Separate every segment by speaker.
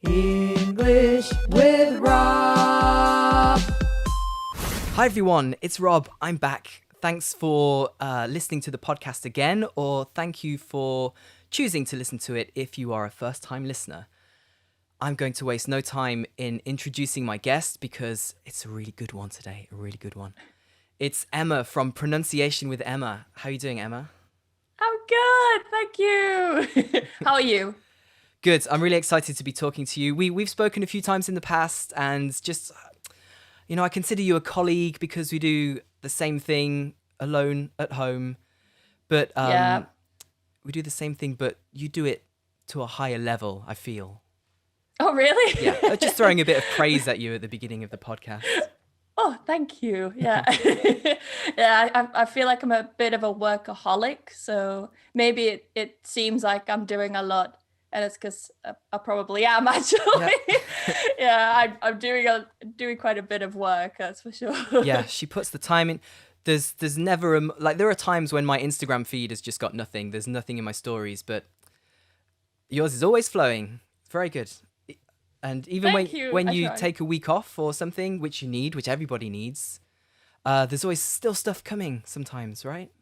Speaker 1: English with Rob.
Speaker 2: Hi everyone, it's Rob. I'm back. Thanks for listening to the podcast again, or thank you for choosing to listen to it if you are a first-time listener. I'm going to waste no time in introducing my guest because it's a really good one today, a really good one. It's Emma from Pronunciation with Emma. How are you doing, Emma?
Speaker 3: I'm good, thank you. How are you?
Speaker 2: Good. I'm really excited to be talking to you. We've spoken a few times in the past, and just, you know, I consider you a colleague because we do the same thing alone at home, but
Speaker 3: Yeah.
Speaker 2: we do the same thing, but you do it to a higher level, I feel.
Speaker 3: Oh, really?
Speaker 2: Yeah, just throwing a bit of praise at you at the beginning of the podcast.
Speaker 3: Oh, thank you. Yeah. Yeah, I feel like I'm a bit of a workaholic, so maybe it seems like I'm doing a lot, and it's because I probably am actually. Yeah, I'm doing quite a bit of work, that's for sure.
Speaker 2: Yeah, she puts the time in. There's never there are times when my Instagram feed has just got nothing. There's nothing in my stories, but yours is always flowing. It's very good. And even
Speaker 3: Thank you.
Speaker 2: when
Speaker 3: I
Speaker 2: you
Speaker 3: try.
Speaker 2: take a week off or something, which you need, which everybody needs, there's always still stuff coming sometimes, right?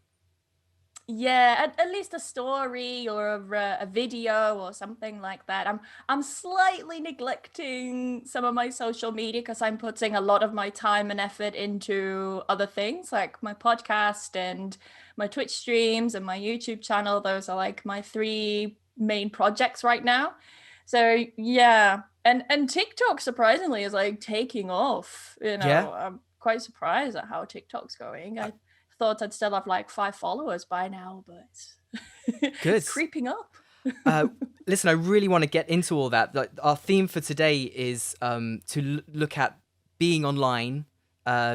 Speaker 3: Yeah, at least a story or a video or something like that. I'm slightly neglecting some of my social media because I'm putting a lot of my time and effort into other things like my podcast and my Twitch streams and my YouTube channel. Those are like my three main projects right now. So yeah, and TikTok surprisingly is like taking off.
Speaker 2: Yeah.
Speaker 3: I'm quite surprised at how TikTok's going. I thought I'd still have like 5 followers by now, but
Speaker 2: Good.
Speaker 3: it's creeping up.
Speaker 2: Listen, I really want to get into all that. Like, our theme for today is to look at being online,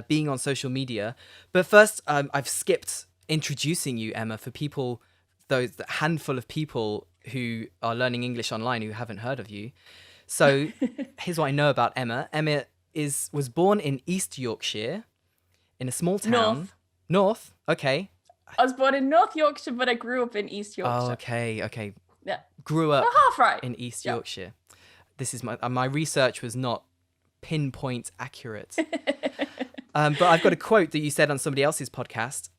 Speaker 2: being on social media. But first, I've skipped introducing you, Emma, for people, the handful of people who are learning English online who haven't heard of you. So here's what I know about Emma. Emma was born in East Yorkshire, in a small town. North? Okay.
Speaker 3: I was born in North Yorkshire, but I grew up in East Yorkshire.
Speaker 2: Oh, okay.
Speaker 3: Yeah.
Speaker 2: Grew up
Speaker 3: half right.
Speaker 2: in East
Speaker 3: Yeah.
Speaker 2: Yorkshire. This is my research was not pinpoint accurate. But I've got a quote that you said on somebody else's podcast,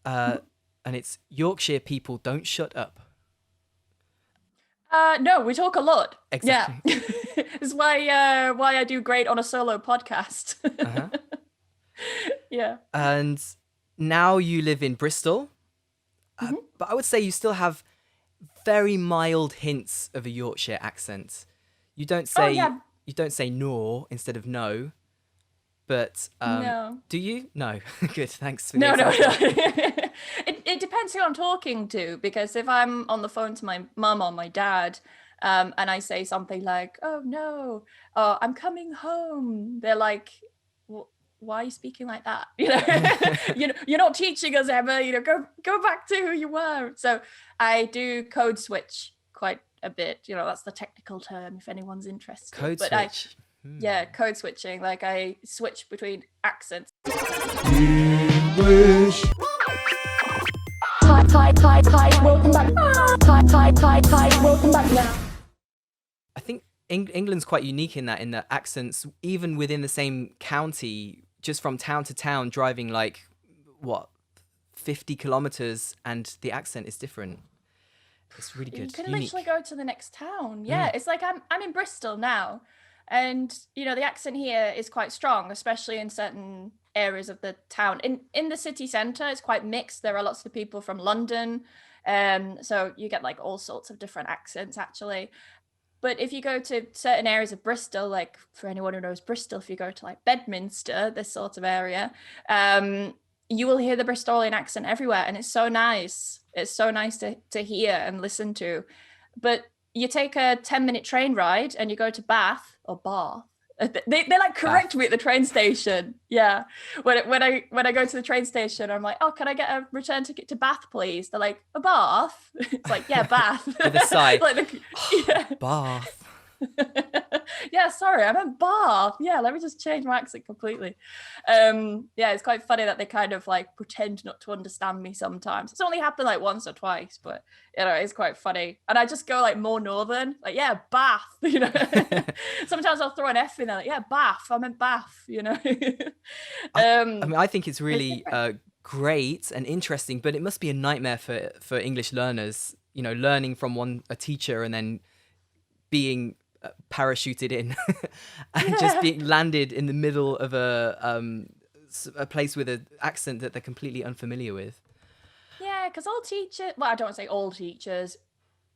Speaker 2: and it's Yorkshire people don't shut up.
Speaker 3: No, we talk a lot.
Speaker 2: Exactly.
Speaker 3: Yeah. It's why I do great on a solo podcast.
Speaker 2: Uh-huh.
Speaker 3: Yeah.
Speaker 2: And now you live in Bristol, but I would say you still have very mild hints of a Yorkshire accent. You don't say you don't say nor instead of no, but
Speaker 3: No.
Speaker 2: do you? No. Good. Thanks for
Speaker 3: No.
Speaker 2: the example.
Speaker 3: It depends who I'm talking to, because if I'm on the phone to my mum or my dad, and I say something like, "Oh no, I'm coming home," they're like, "Why are you speaking like that? You're not teaching us, Emma. Go back to who you were." So I do code switch quite a bit. That's the technical term if anyone's interested.
Speaker 2: Code
Speaker 3: But
Speaker 2: switch.
Speaker 3: Yeah, code switching. Like I switch between accents.
Speaker 1: English.
Speaker 4: Welcome back. Welcome back now.
Speaker 2: I think England's quite unique in that accents, even within the same county, just from town to town, driving like 50 kilometers, and the accent is different. It's really good.
Speaker 3: You can
Speaker 2: Unique.
Speaker 3: literally go to the next town. Yeah, it's like I'm in Bristol now, and the accent here is quite strong, especially in certain areas of the town. In the city centre, it's quite mixed. There are lots of people from London, so you get like all sorts of different accents actually. But if you go to certain areas of Bristol, like for anyone who knows Bristol, if you go to like Bedminster, this sort of area, you will hear the Bristolian accent everywhere. And it's so nice. It's so nice to hear and listen to. But you take a 10-minute train ride and you go to Bath or Bath. They like correct me at the train station. Yeah. When I go to the train station, I'm like, "Oh, can I get a return ticket to Bath, please?" They're like, "A Bath?" It's like, "Yeah, Bath."
Speaker 2: With a sigh.
Speaker 3: Like
Speaker 2: Bath.
Speaker 3: Yeah, yeah, sorry, I meant Bath. Yeah, let me just change my accent completely. Yeah, it's quite funny that they kind of like pretend not to understand me sometimes. It's only happened like once or twice, but you know, it's quite funny. And I just go like more northern, like, yeah, Bath, you know. Sometimes I'll throw an F in there, like, yeah, Bath, I meant Bath, you know.
Speaker 2: I mean, I think it's
Speaker 3: It's
Speaker 2: really
Speaker 3: different.
Speaker 2: great and interesting, but it must be a nightmare for English learners. You know, learning from a teacher and then being parachuted in and just being landed in the middle of a place with an accent that they're completely unfamiliar with.
Speaker 3: Yeah, because all teachers, well, I don't want to say all teachers,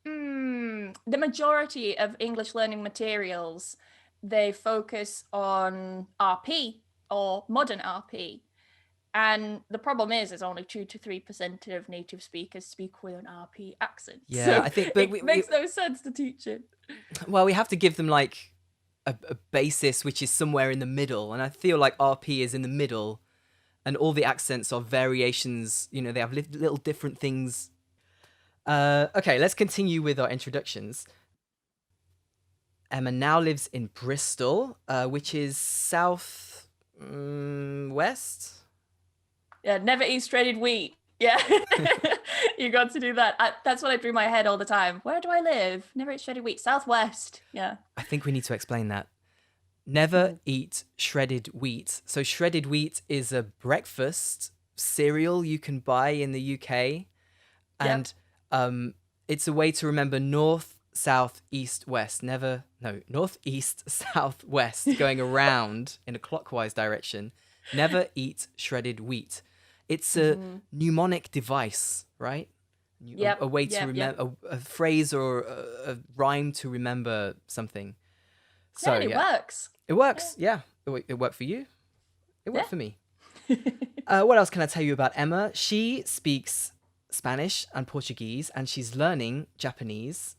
Speaker 3: the majority of English learning materials, they focus on RP or modern RP. And the problem is only 2 to 3% of native speakers speak with an RP accent.
Speaker 2: Yeah,
Speaker 3: So
Speaker 2: I think, but
Speaker 3: it makes no sense to teach it.
Speaker 2: well, we have to give them like a basis which is somewhere in the middle, and I feel like RP is in the middle, and all the accents are variations. You know, they have little different things. Okay, let's continue with our introductions. Emma now lives in Bristol, which is south west.
Speaker 3: Yeah, never eat shredded wheat. Yeah, you got to do that. That's what I do in my head all the time. Where do I live? Never eat shredded wheat. Southwest. Yeah.
Speaker 2: I think we need to explain that. Never eat shredded wheat. So shredded wheat is a breakfast cereal you can buy in the UK, and it's a way to remember north, south, east, west. North, east, south, west, going around in a clockwise direction. Never eat shredded wheat. It's a mnemonic device, right? A way to remember a phrase or a rhyme to remember something. So
Speaker 3: yeah, and it works.
Speaker 2: It works. Yeah. It worked for you. It worked
Speaker 3: Yeah.
Speaker 2: for me. What else can I tell you about Emma? She speaks Spanish and Portuguese, and she's learning Japanese.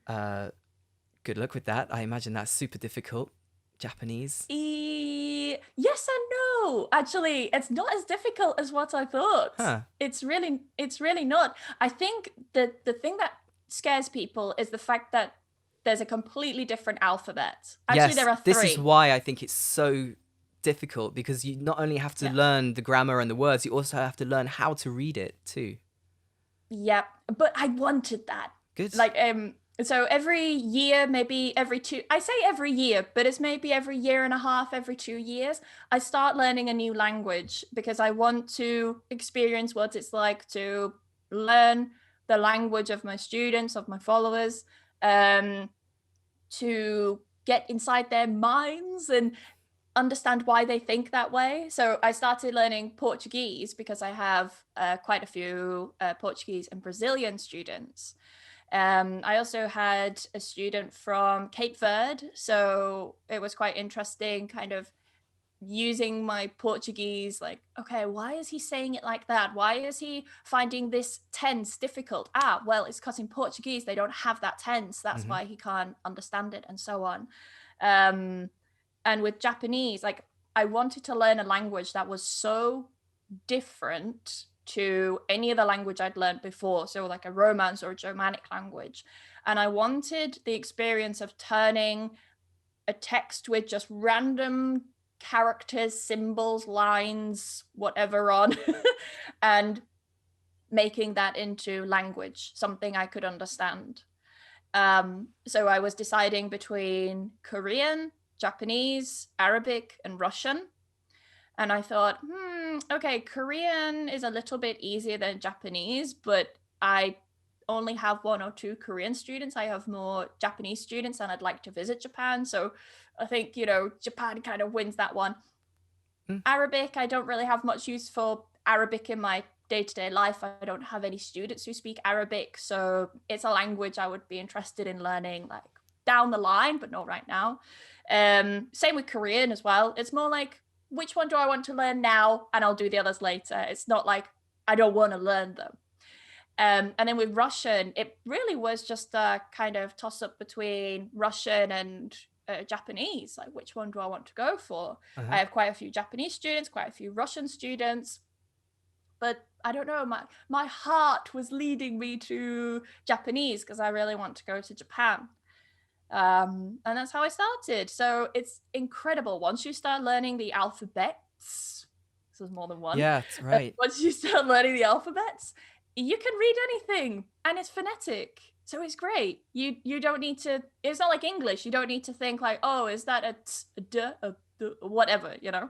Speaker 2: Good luck with that. I imagine that's super difficult. Japanese.
Speaker 3: Yes and no. Actually, it's not as difficult as what I thought.
Speaker 2: Huh.
Speaker 3: It's really not. I think the thing that scares people is the fact that there's a completely different alphabet. Actually,
Speaker 2: Yes,
Speaker 3: there are 3.
Speaker 2: this is why I think it's so difficult, because you not only have to learn the grammar and the words, you also have to learn how to read it too.
Speaker 3: Yep, but I wanted that.
Speaker 2: Good.
Speaker 3: Like so every year, maybe every 2, I say every year, but it's maybe every year and a half, every 2 years, I start learning a new language because I want to experience what it's like to learn the language of my students, of my followers, to get inside their minds and understand why they think that way. So I started learning Portuguese because I have quite a few Portuguese and Brazilian students. I also had a student from Cape Verde, so it was quite interesting kind of using my Portuguese, like, okay, why is he saying it like that? Why is he finding this tense difficult? Well, it's because in Portuguese, they don't have that tense. That's why he can't understand it, and so on. And with Japanese, like, I wanted to learn a language that was so different to any other language I'd learned before. So like a Romance or a Germanic language. And I wanted the experience of turning a text with just random characters, symbols, lines, whatever on, and making that into language, something I could understand. So I was deciding between Korean, Japanese, Arabic, and Russian. And I thought, okay, Korean is a little bit easier than Japanese, but I only have 1 or 2 Korean students. I have more Japanese students and I'd like to visit Japan. So I think, Japan kind of wins that one. Arabic, I don't really have much use for Arabic in my day-to-day life. I don't have any students who speak Arabic. So it's a language I would be interested in learning like down the line, but not right now. Same with Korean as well. It's more like, which one do I want to learn now? And I'll do the others later. It's not like I don't want to learn them. And then with Russian, it really was just a kind of toss up between Russian and Japanese. Like, which one do I want to go for? I have quite a few Japanese students, quite a few Russian students. But I don't know, my heart was leading me to Japanese because I really want to go to Japan. And that's how I started. So it's incredible. Once you start learning the alphabets, so there's more than one.
Speaker 2: Yeah, that's right.
Speaker 3: Once you start learning the alphabets, you can read anything and it's phonetic. So it's great. You don't need to, it's not like English. You don't need to think like, oh, is that a t, a d, a d, whatever, you know?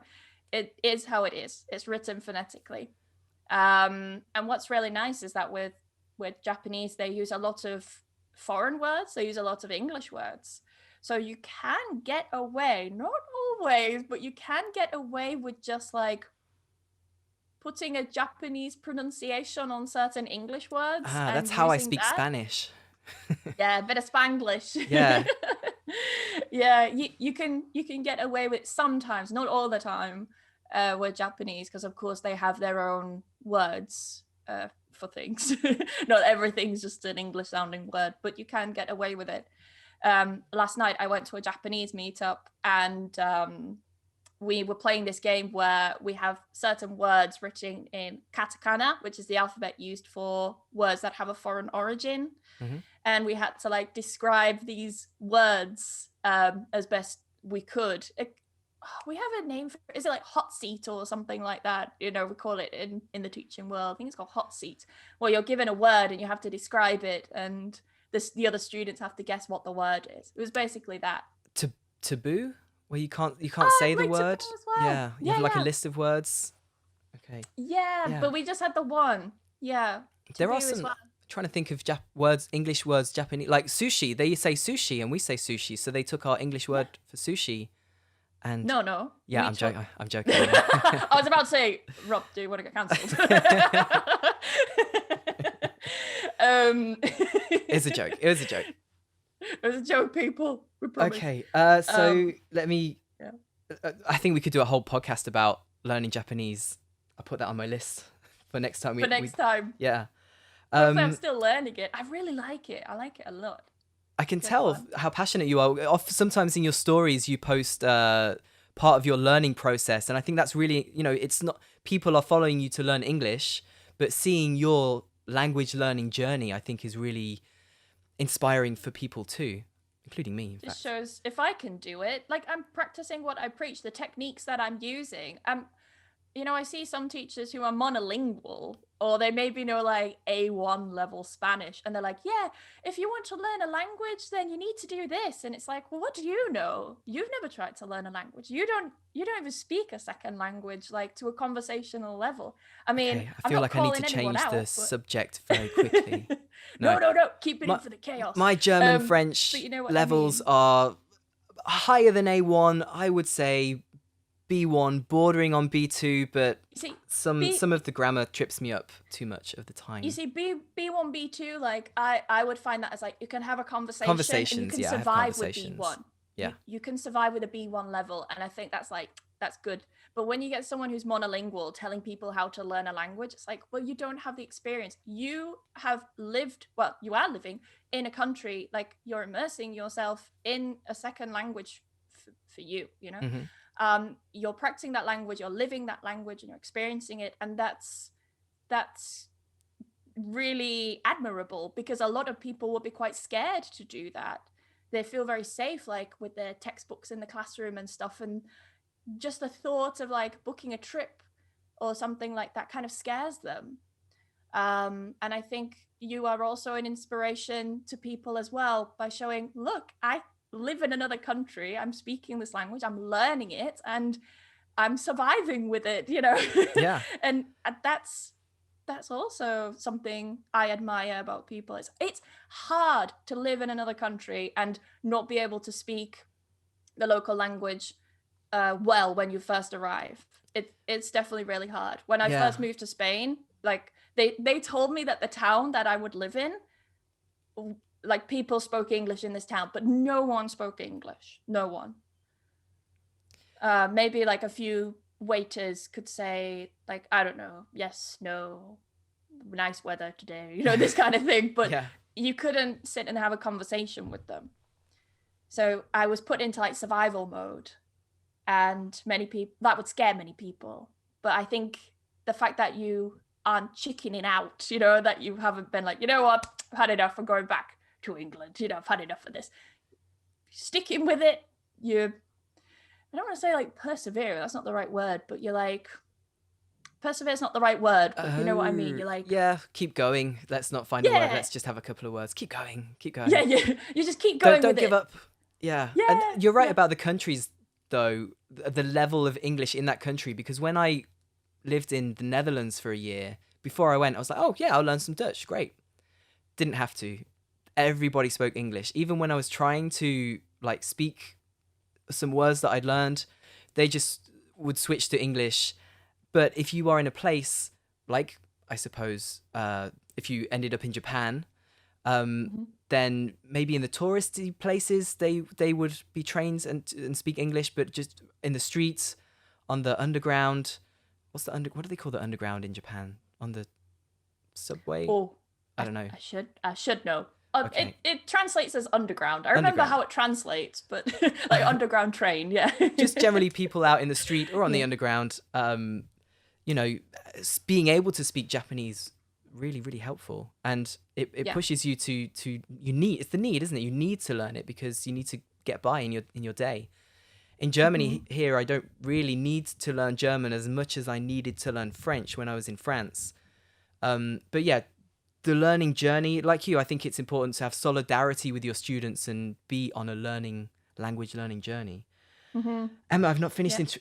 Speaker 3: It is how it is. It's written phonetically. And what's really nice is that with Japanese, they use a lot of foreign words. They use a lot of English words. So you can get away, not always, but you can get away with just like putting a Japanese pronunciation on certain English words.
Speaker 2: Ah,
Speaker 3: and
Speaker 2: that's how I
Speaker 3: using
Speaker 2: speak
Speaker 3: that.
Speaker 2: Spanish.
Speaker 3: Yeah, a bit of Spanglish.
Speaker 2: Yeah.
Speaker 3: Yeah, you can get away with sometimes, not all the time, with Japanese, because of course they have their own words for things. Not everything's just an English sounding word, but you can get away with it. Last night I went to a Japanese meetup, and we were playing this game where we have certain words written in katakana, which is the alphabet used for words that have a foreign origin.
Speaker 2: Mm-hmm.
Speaker 3: And we had to like describe these words as best we could. We have a name for it. Is it like hot seat or something like that? You know, we call it in the teaching world. I think it's called hot seat. Well, you're given a word and you have to describe it, and the other students have to guess what the word is. It was basically that.
Speaker 2: Taboo? Where you can't say the
Speaker 3: like
Speaker 2: word.
Speaker 3: taboo as well.
Speaker 2: Yeah, you have like
Speaker 3: yeah.
Speaker 2: a list of words. Okay.
Speaker 3: Yeah, but we just had the one. Yeah.
Speaker 2: There are
Speaker 3: taboo as
Speaker 2: some.
Speaker 3: well.
Speaker 2: Trying to think of words, English words, Japanese, like sushi. They say sushi and we say sushi, so they took our English word for sushi. And
Speaker 3: No.
Speaker 2: yeah,
Speaker 3: We
Speaker 2: I'm
Speaker 3: took-
Speaker 2: joking. I'm joking.
Speaker 3: I was about to say, Rob, do you want to get cancelled?
Speaker 2: It's a joke. It was a joke.
Speaker 3: It was a joke, people. We promise.
Speaker 2: Okay. So let me.
Speaker 3: yeah.
Speaker 2: I think we could do a whole podcast about learning Japanese. I'll put that on my list for next time.
Speaker 3: For next time.
Speaker 2: Yeah.
Speaker 3: Hopefully I'm still learning it. I really like it. I like it a lot.
Speaker 2: I can
Speaker 3: Good
Speaker 2: tell
Speaker 3: fun.
Speaker 2: how passionate you are. Sometimes in your stories, you post part of your learning process. And I think that's really, it's not, people are following you to learn English, but seeing your language learning journey, I think is really inspiring for people too, including me. In
Speaker 3: Just
Speaker 2: fact.
Speaker 3: shows if I can do it. Like I'm practicing what I preach, the techniques that I'm using. I see some teachers who are monolingual, or they maybe know like A1 level Spanish, and they're like, yeah, if you want to learn a language, then you need to do this. And it's like, well, what do you know? You've never tried to learn a language. You don't even speak a second language, like to a conversational level. I mean,
Speaker 2: Okay, I
Speaker 3: I'm
Speaker 2: feel
Speaker 3: not
Speaker 2: like I need to
Speaker 3: calling anyone
Speaker 2: change
Speaker 3: out,
Speaker 2: the
Speaker 3: but-
Speaker 2: subject very quickly.
Speaker 3: No, keep it in for the chaos.
Speaker 2: My German, French
Speaker 3: but you know what I
Speaker 2: levels
Speaker 3: mean.
Speaker 2: are higher than A1. I would say B1, bordering on B2, but
Speaker 3: See,
Speaker 2: some of the grammar trips me up too much of the time.
Speaker 3: You see, B1, B2, like I would find that as like you can have a conversation and you
Speaker 2: Conversations,
Speaker 3: can
Speaker 2: yeah, I have
Speaker 3: survive with
Speaker 2: conversations.
Speaker 3: B1.
Speaker 2: Yeah.
Speaker 3: You can survive with a B1 level, and I think that's good. But when you get someone who's monolingual telling people how to learn a language, it's like, well, you don't have the experience. You are living in a country, like you're immersing yourself in a second language for you,
Speaker 2: Mhm.
Speaker 3: You're practicing that language, you're living that language, and you're experiencing it, and that's really admirable, because a lot of people would be quite scared to do that. They feel very safe, like with their textbooks in the classroom and stuff, and just the thought of like booking a trip or something like that kind of scares them. And I think you are also an inspiration to people as well by showing, look, I live in another country, I'm speaking this language, I'm learning it, and I'm surviving with it,
Speaker 2: Yeah.
Speaker 3: And that's also something I admire about people. It's hard to live in another country and not be able to speak the local language well when you first arrive. It's definitely really hard. When I first moved to Spain, like they told me that the town that I would live in, like people spoke English in this town, but no one spoke English. No one. Maybe like a few waiters could say like, I don't know, yes, no, nice weather today, this kind of thing, but
Speaker 2: Yeah.
Speaker 3: you couldn't sit and have a conversation with them. So I was put into like survival mode, and many people, that would scare many people. But I think the fact that you aren't chickening out, that you haven't been like, you know what, I've had enough, I'm going back to England, I've had enough of this. sticking with it. I don't want to say like persevere. That's not the right word, but you're like, persevere is not the right word, but you know what I mean. You're like,
Speaker 2: yeah, keep going. Let's not find a word.
Speaker 3: Yeah.
Speaker 2: Let's just have a couple of words. Keep going. Keep going.
Speaker 3: yeah, you just keep going
Speaker 2: Don't
Speaker 3: with
Speaker 2: give
Speaker 3: it.
Speaker 2: up. Yeah.
Speaker 3: Yeah,
Speaker 2: And you're right
Speaker 3: yeah.
Speaker 2: about the countries, though, the level of English in that country. Because when I lived in the Netherlands for a year, before I went, I was like, oh, yeah, I'll learn some Dutch. Great. Didn't have to. Everybody spoke English. Even when I was trying to like speak some words that I'd learned, they just would switch to English. But if you are in a place like, I suppose, if you ended up in Japan, then maybe in the touristy places they would be trained and speak English, but just in the streets, on the underground. What do they call the underground in Japan? On the subway?
Speaker 3: Oh,
Speaker 2: I don't know.
Speaker 3: I should know.
Speaker 2: Okay.
Speaker 3: It translates as underground. I remember
Speaker 2: Underground.
Speaker 3: how it translates, but like underground train, yeah.
Speaker 2: Just generally people out in the street or on the underground, you know, being able to speak Japanese, really, really helpful. And it
Speaker 3: Yeah.
Speaker 2: pushes you to it's the need, isn't it? You need to learn it because you need to get by in your day. In Germany here, I don't really need to learn German as much as I needed to learn French when I was in France. But yeah, the learning journey, like you, I think it's important to have solidarity with your students and be on a language learning journey. Emma, I've not finished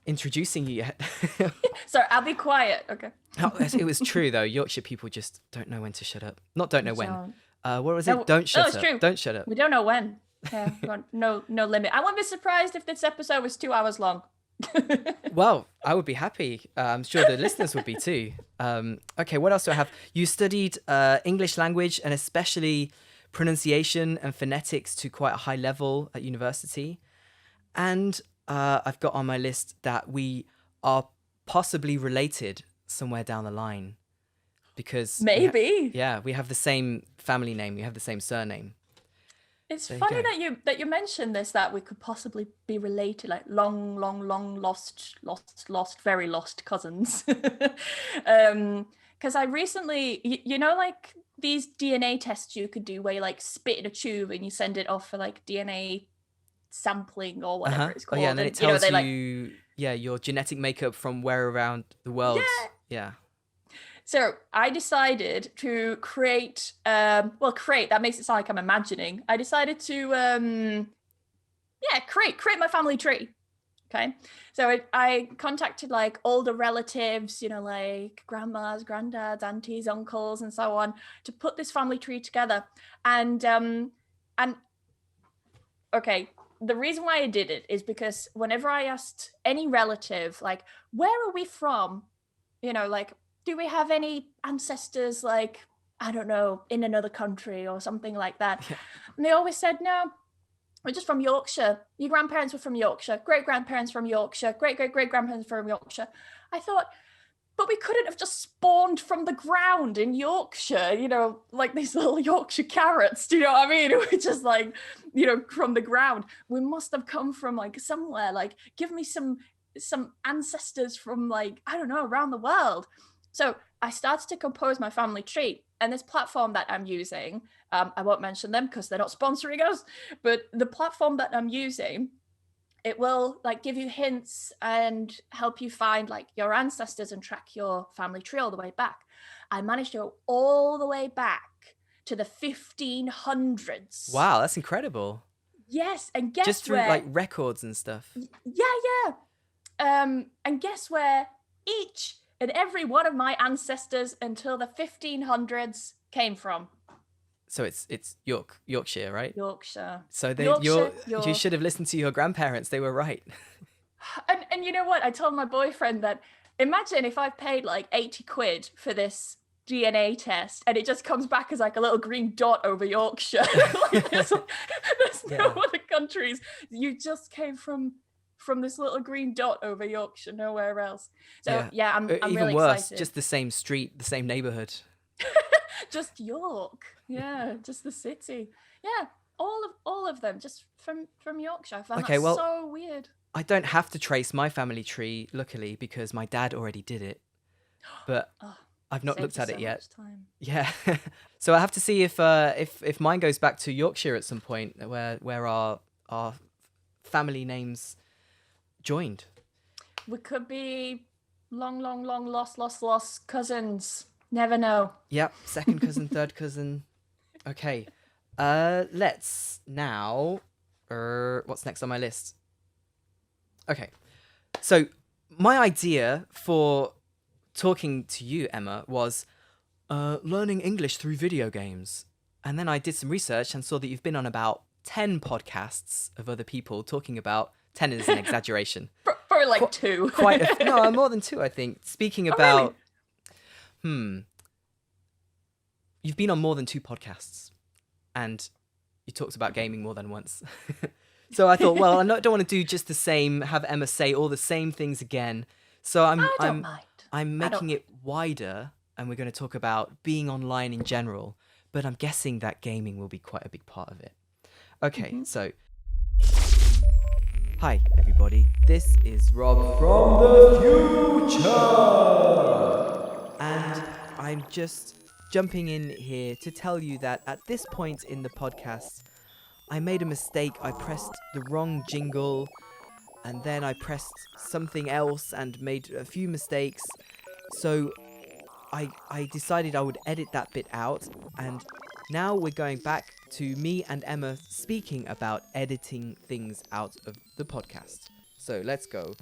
Speaker 2: introducing you yet.
Speaker 3: Sorry, I'll be quiet. Okay.
Speaker 2: Oh, it was true though. Yorkshire people just don't know when to shut up. Not don't know when.
Speaker 3: Don't.
Speaker 2: What was
Speaker 3: No,
Speaker 2: it? Don't shut
Speaker 3: it's
Speaker 2: up.
Speaker 3: true.
Speaker 2: Don't shut up.
Speaker 3: We don't know when. Yeah, we got no limit. I wouldn't be surprised if this episode was 2 hours long.
Speaker 2: Well, I would be happy. I'm sure the listeners would be too. Okay, what else do I have? You studied English language and especially pronunciation and phonetics to quite a high level at university. And I've got on my list that we are possibly related somewhere down the line. Because
Speaker 3: Maybe.
Speaker 2: we have the same family name. We have the same surname.
Speaker 3: It's
Speaker 2: There you
Speaker 3: funny
Speaker 2: go.
Speaker 3: that you mentioned this, that we could possibly be related, like long lost, very lost cousins. Because I recently, you know, like these DNA tests you could do where you like spit in a tube and you send it off for like DNA sampling or whatever it's called.
Speaker 2: Oh yeah, and then it
Speaker 3: you know,
Speaker 2: tells
Speaker 3: they,
Speaker 2: you your genetic makeup from where around the world. Yeah.
Speaker 3: So I decided to create, that makes it sound like I'm imagining. I decided to, create my family tree. Okay. So I contacted like older relatives, you know, like grandmas, granddads, aunties, uncles, and so on, to put this family tree together. And okay, the reason why I did it is because whenever I asked any relative, like, where are we from? You know, like, do we have any ancestors, like, I don't know, in another country or something like that?
Speaker 2: Yeah.
Speaker 3: And they always said, no, we're just from Yorkshire. Your grandparents were from Yorkshire, great-grandparents from Yorkshire, great-great-great-grandparents from Yorkshire. I thought, but we couldn't have just spawned from the ground in Yorkshire, you know, like these little Yorkshire carrots, do you know what I mean? We're just like, you know, from the ground. We must have come from like somewhere, like, give me some ancestors from like, I don't know, around the world. So I started to compose my family tree, and this platform that I'm using, I won't mention them because they're not sponsoring us, but the platform that I'm using, it will like give you hints and help you find like your ancestors and track your family tree all the way back. I managed to go all the way back to the 1500s.
Speaker 2: Wow, that's incredible.
Speaker 3: Yes, and guess
Speaker 2: just through
Speaker 3: where?
Speaker 2: like records and stuff.
Speaker 3: Yeah. And guess where each and every one of my ancestors until the 1500s came from?
Speaker 2: So it's Yorkshire, right?
Speaker 3: Yorkshire.
Speaker 2: So
Speaker 3: Yorkshire,
Speaker 2: you should have listened to your grandparents. They were right.
Speaker 3: And you know what? I told my boyfriend that imagine if I paid like 80 quid for this DNA test and it just comes back as like a little green dot over Yorkshire. Like, there's no other countries. You just came from this little green dot over Yorkshire, nowhere else. So yeah, I'm
Speaker 2: even
Speaker 3: really
Speaker 2: worse,
Speaker 3: excited.
Speaker 2: just the same street, the same neighborhood.
Speaker 3: Just York. Yeah, just the city. Yeah, all of them just from Yorkshire. I found that so weird.
Speaker 2: I don't have to trace my family tree, luckily, because my dad already did it. But I've not looked at it yet. Yeah. So I have to see if mine goes back to Yorkshire at some point, where our our family names joined.
Speaker 3: We could be long lost cousins. Never know.
Speaker 2: Yep, second cousin, third cousin. Okay, let's now. What's next on my list? Okay, so my idea for talking to you, Emma, was learning English through video games. And then I did some research and saw that you've been on about 10 podcasts of other people talking about 10 is an exaggeration.
Speaker 3: For like 2.
Speaker 2: No, more than 2, I think. Speaking
Speaker 3: Oh,
Speaker 2: about,
Speaker 3: really?
Speaker 2: You've been on more than 2 podcasts, and you talked about gaming more than once. So I thought, well, don't want to do just the same, have Emma say all the same things again. So
Speaker 3: I don't mind.
Speaker 2: I'm making it wider, and we're going to talk about being online in general. But I'm guessing that gaming will be quite a big part of it. Okay, so hi everybody. This is Rob from the future, and I'm just jumping in here to tell you that at this point in the podcast, I made a mistake. I pressed the wrong jingle, and then I pressed something else and made a few mistakes. So I decided I would edit that bit out, and now we're going back to me and Emma speaking about editing things out of the podcast. So let's go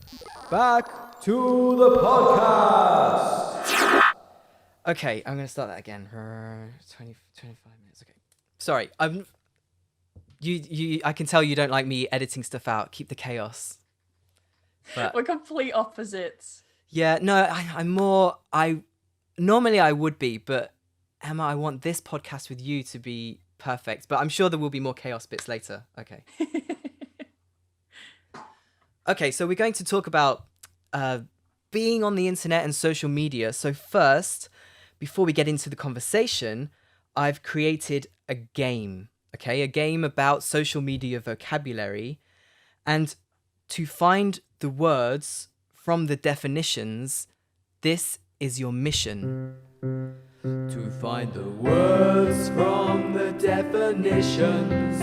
Speaker 2: back to the podcast. Okay, I'm going to start that again. 25 minutes. Okay. Sorry, I can tell you don't like me editing stuff out. Keep the chaos. But
Speaker 3: We're complete opposites.
Speaker 2: yeah, no, normally I would be, but Emma, I want this podcast with you to be perfect. But I'm sure there will be more chaos bits later. Okay. Okay, so we're going to talk about being on the internet and social media. So first, before we get into the conversation, I've created a game. Okay, a game about social media vocabulary. And to find the words from the definitions, this is your mission. To find the words from the definitions,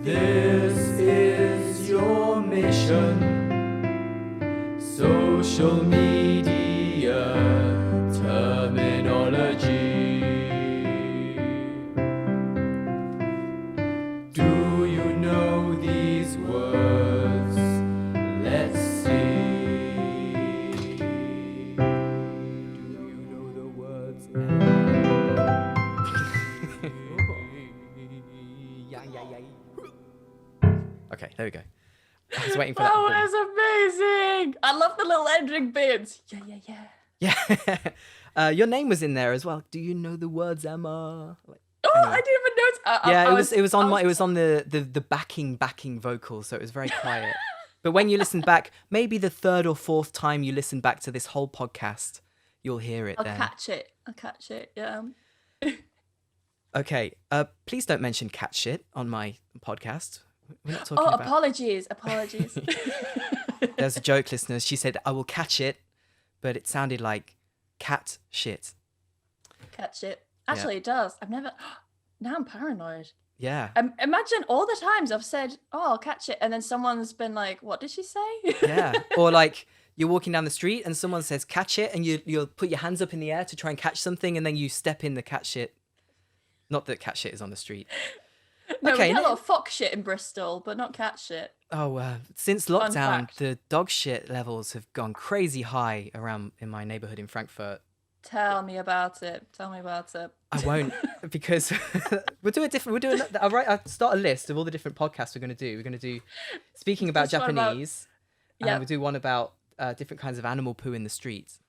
Speaker 2: this is your mission. Social media terminology. Do you know these words? Let's see. Do you know the words? Okay, there we go. I was waiting for that.
Speaker 3: That was amazing. I love the little ending bits. Yeah.
Speaker 2: Yeah. Your name was in there as well. Do you know the words, Emma?
Speaker 3: Oh, I didn't even notice.
Speaker 2: It was on the backing vocals, so it was very quiet. But when you listen back, maybe the 3rd or 4th time you listen back to this whole podcast, you'll hear it.
Speaker 3: I'll catch it. Yeah.
Speaker 2: Okay. Please don't mention cat shit on my podcast. We're not talking about...
Speaker 3: Apologies.
Speaker 2: There's a joke, listeners. She said, I will catch it, but it sounded like cat shit.
Speaker 3: Catch it. Actually, It does. I've never... Now I'm paranoid.
Speaker 2: Yeah.
Speaker 3: Imagine all the times I've said, I'll catch it. And then someone's been like, what did she say?
Speaker 2: Yeah. Or like you're walking down the street and someone says, catch it. And you'll put your hands up in the air to try and catch something. And then you step in the cat shit. Not that cat shit is on the street.
Speaker 3: No,
Speaker 2: Okay,
Speaker 3: we get a lot of fox shit in Bristol, but not cat shit.
Speaker 2: Oh, since
Speaker 3: Fun
Speaker 2: lockdown,
Speaker 3: fact.
Speaker 2: the dog shit levels have gone crazy high around in my neighborhood in Frankfurt.
Speaker 3: Tell me about it.
Speaker 2: I won't, because we'll do a different. I'll start a list of all the different podcasts we're going to do. We're going to do speaking about
Speaker 3: This one about-
Speaker 2: Japanese, and we'll do one about different kinds of animal poo in the streets.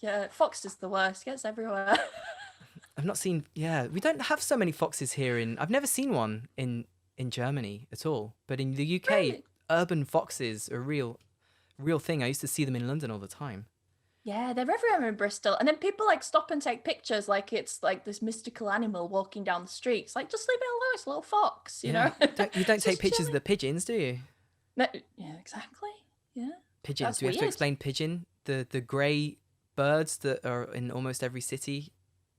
Speaker 3: Yeah, fox is the worst. Gets everywhere.
Speaker 2: I've not seen. Yeah, we don't have so many foxes here I've never seen one in Germany at all. But in the UK,
Speaker 3: Really?
Speaker 2: urban foxes are a real thing. I used to see them in London all the time.
Speaker 3: Yeah, they're everywhere in Bristol. And then people like stop and take pictures like it's like this mystical animal walking down the streets. Like, just leave it alone. It's a little fox, you know?
Speaker 2: You don't take
Speaker 3: Just
Speaker 2: pictures of
Speaker 3: chilling.
Speaker 2: the pigeons, do you?
Speaker 3: No, yeah, exactly. Yeah.
Speaker 2: Pigeons.
Speaker 3: That's
Speaker 2: Do we have to
Speaker 3: weird.
Speaker 2: explain pigeon? The grey birds that are in almost every city.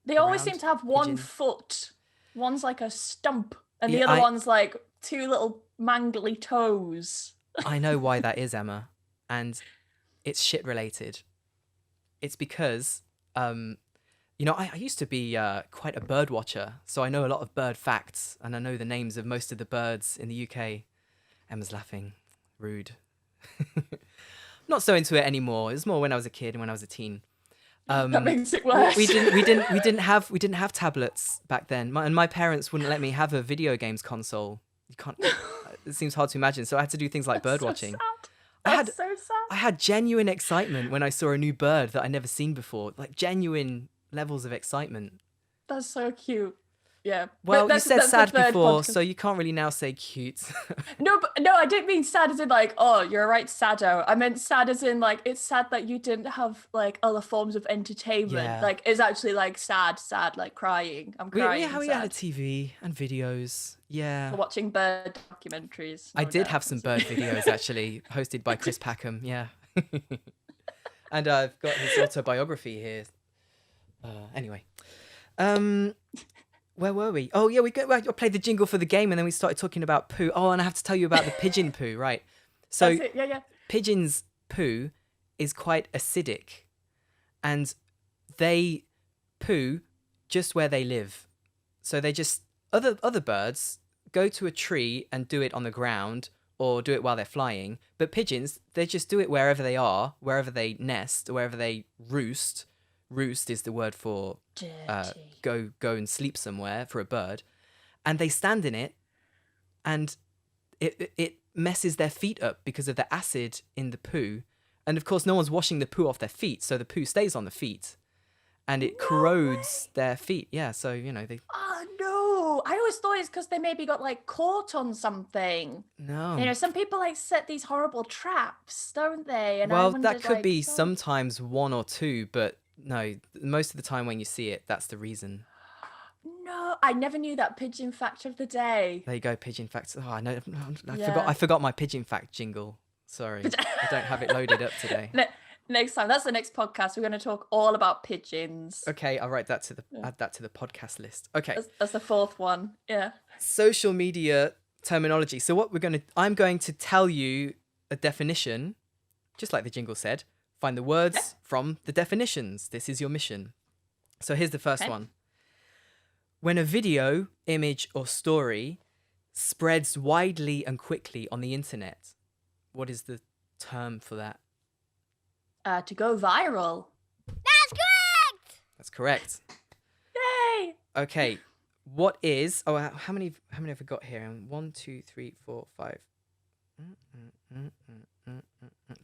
Speaker 3: They always
Speaker 2: Around
Speaker 3: seem to have one
Speaker 2: pigeon.
Speaker 3: foot. One's like a stump, and the
Speaker 2: Yeah,
Speaker 3: other one's like two little mangly toes.
Speaker 2: I know why that is, Emma, and it's shit related. It's because, I used to be quite a bird watcher, so I know a lot of bird facts, and I know the names of most of the birds in the UK. Emma's laughing. Rude. Not so into it anymore. It was more when I was a kid and when I was a teen.
Speaker 3: That makes it worse.
Speaker 2: We didn't have tablets back then, and my parents wouldn't let me have a video games console. You can't. It seems hard to imagine. So I had to do things like bird watching.
Speaker 3: That's so sad.
Speaker 2: I had genuine excitement when I saw a new bird that I'd never seen before. Like genuine levels of excitement.
Speaker 3: That's so cute. Yeah.
Speaker 2: Well, you said
Speaker 3: that's
Speaker 2: sad
Speaker 3: the third
Speaker 2: before,
Speaker 3: podcast.
Speaker 2: so you can't really now say cute.
Speaker 3: No, I didn't mean sad as in like, oh, you're a right saddo. I meant sad as in like, it's sad that you didn't have like other forms of entertainment.
Speaker 2: Yeah.
Speaker 3: Like, it's actually like sad, like crying. I'm crying.
Speaker 2: we had a TV and videos. Yeah.
Speaker 3: For watching bird documentaries.
Speaker 2: I
Speaker 3: No
Speaker 2: did
Speaker 3: doubt.
Speaker 2: have some bird videos actually, hosted by Chris Packham. Yeah. And I've got his autobiography here. Anyway. Where were we? Oh, yeah, I played the jingle for the game and then we started talking about poo. Oh, and I have to tell you about the pigeon poo, right? So
Speaker 3: That's it. Yeah.
Speaker 2: pigeons' poo is quite acidic and they poo just where they live. So they just, other birds go to a tree and do it on the ground or do it while they're flying. But pigeons, they just do it wherever they are, wherever they nest, or wherever they roost. Roost is the word for
Speaker 3: Dirty.
Speaker 2: go and sleep somewhere for a bird, and they stand in it, and it messes their feet up because of the acid in the poo, and of course no one's washing the poo off their feet, so the poo stays on the feet, and it corrodes their feet. Yeah, so they.
Speaker 3: Oh no! I always thought it's because they maybe got like caught on something.
Speaker 2: No.
Speaker 3: Some people like set these horrible traps, don't they? And I
Speaker 2: Well,
Speaker 3: wondered,
Speaker 2: that could
Speaker 3: like,
Speaker 2: be
Speaker 3: oh.
Speaker 2: sometimes one or two, but no, most of the time when you see it, that's the reason.
Speaker 3: No, I never knew that pigeon fact of the day.
Speaker 2: There you go, pigeon facts. Oh, I know.
Speaker 3: Yeah.
Speaker 2: I forgot my pigeon fact jingle. Sorry, I don't have it loaded up today.
Speaker 3: Next time, that's the next podcast. We're going to talk all about pigeons.
Speaker 2: Okay, I'll write that add that to the podcast list. Okay.
Speaker 3: That's the fourth one. Yeah.
Speaker 2: Social media terminology. So I'm going to tell you a definition, just like the jingle said. Find the words from the definitions. This is your mission. So here's the first one. When a video, image, or story spreads widely and quickly on the internet, what is the term for that?
Speaker 3: To go viral.
Speaker 2: That's correct.
Speaker 3: Yay!
Speaker 2: Okay. What is? Oh, how many have we got here? 1, 2, 3, 4, 5.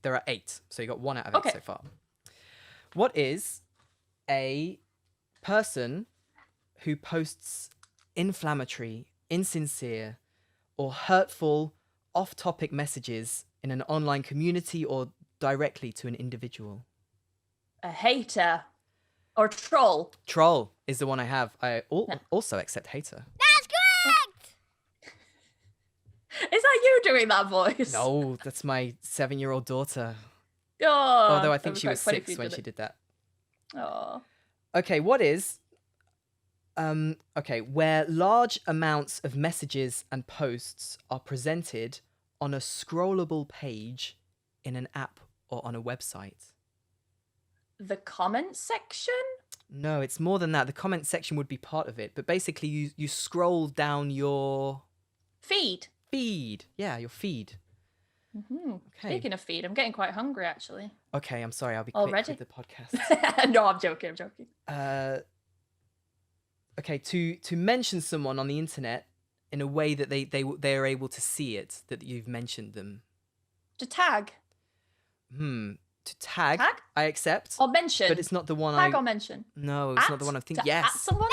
Speaker 2: There are 8. So you got 1 out of 8 so far. What is a person who posts inflammatory, insincere, or hurtful, off-topic messages in an online community or directly to an individual?
Speaker 3: A hater. Or troll.
Speaker 2: Troll is the one I have. I also accept hater.
Speaker 3: Is that you doing that voice?
Speaker 2: No, that's my 7-year-old daughter.
Speaker 3: Oh,
Speaker 2: Although I
Speaker 3: that
Speaker 2: think
Speaker 3: was
Speaker 2: she
Speaker 3: quite
Speaker 2: was
Speaker 3: funny if
Speaker 2: 6
Speaker 3: you
Speaker 2: when
Speaker 3: did
Speaker 2: she
Speaker 3: it.
Speaker 2: did that.
Speaker 3: Oh.
Speaker 2: Okay, what is where large amounts of messages and posts are presented on a scrollable page in an app or on a website?
Speaker 3: The comment section?
Speaker 2: No, it's more than that. The comment section would be part of it, but basically you scroll down your
Speaker 3: Feed.
Speaker 2: feed. Yeah, your feed.
Speaker 3: Mm-hmm.
Speaker 2: Okay.
Speaker 3: Speaking of feed, I'm getting quite hungry actually.
Speaker 2: Okay, I'm sorry. I'll be quick
Speaker 3: Already?
Speaker 2: with the podcast.
Speaker 3: No, I'm joking.
Speaker 2: Okay, to mention someone on the internet in a way that they are able to see it, that you've mentioned them.
Speaker 3: To tag.
Speaker 2: To tag?
Speaker 3: Tag?
Speaker 2: I accept.
Speaker 3: Or mention.
Speaker 2: But it's not the one
Speaker 3: Tag or mention.
Speaker 2: No, it's not the one I think.
Speaker 3: To
Speaker 2: Yes.
Speaker 3: at someone?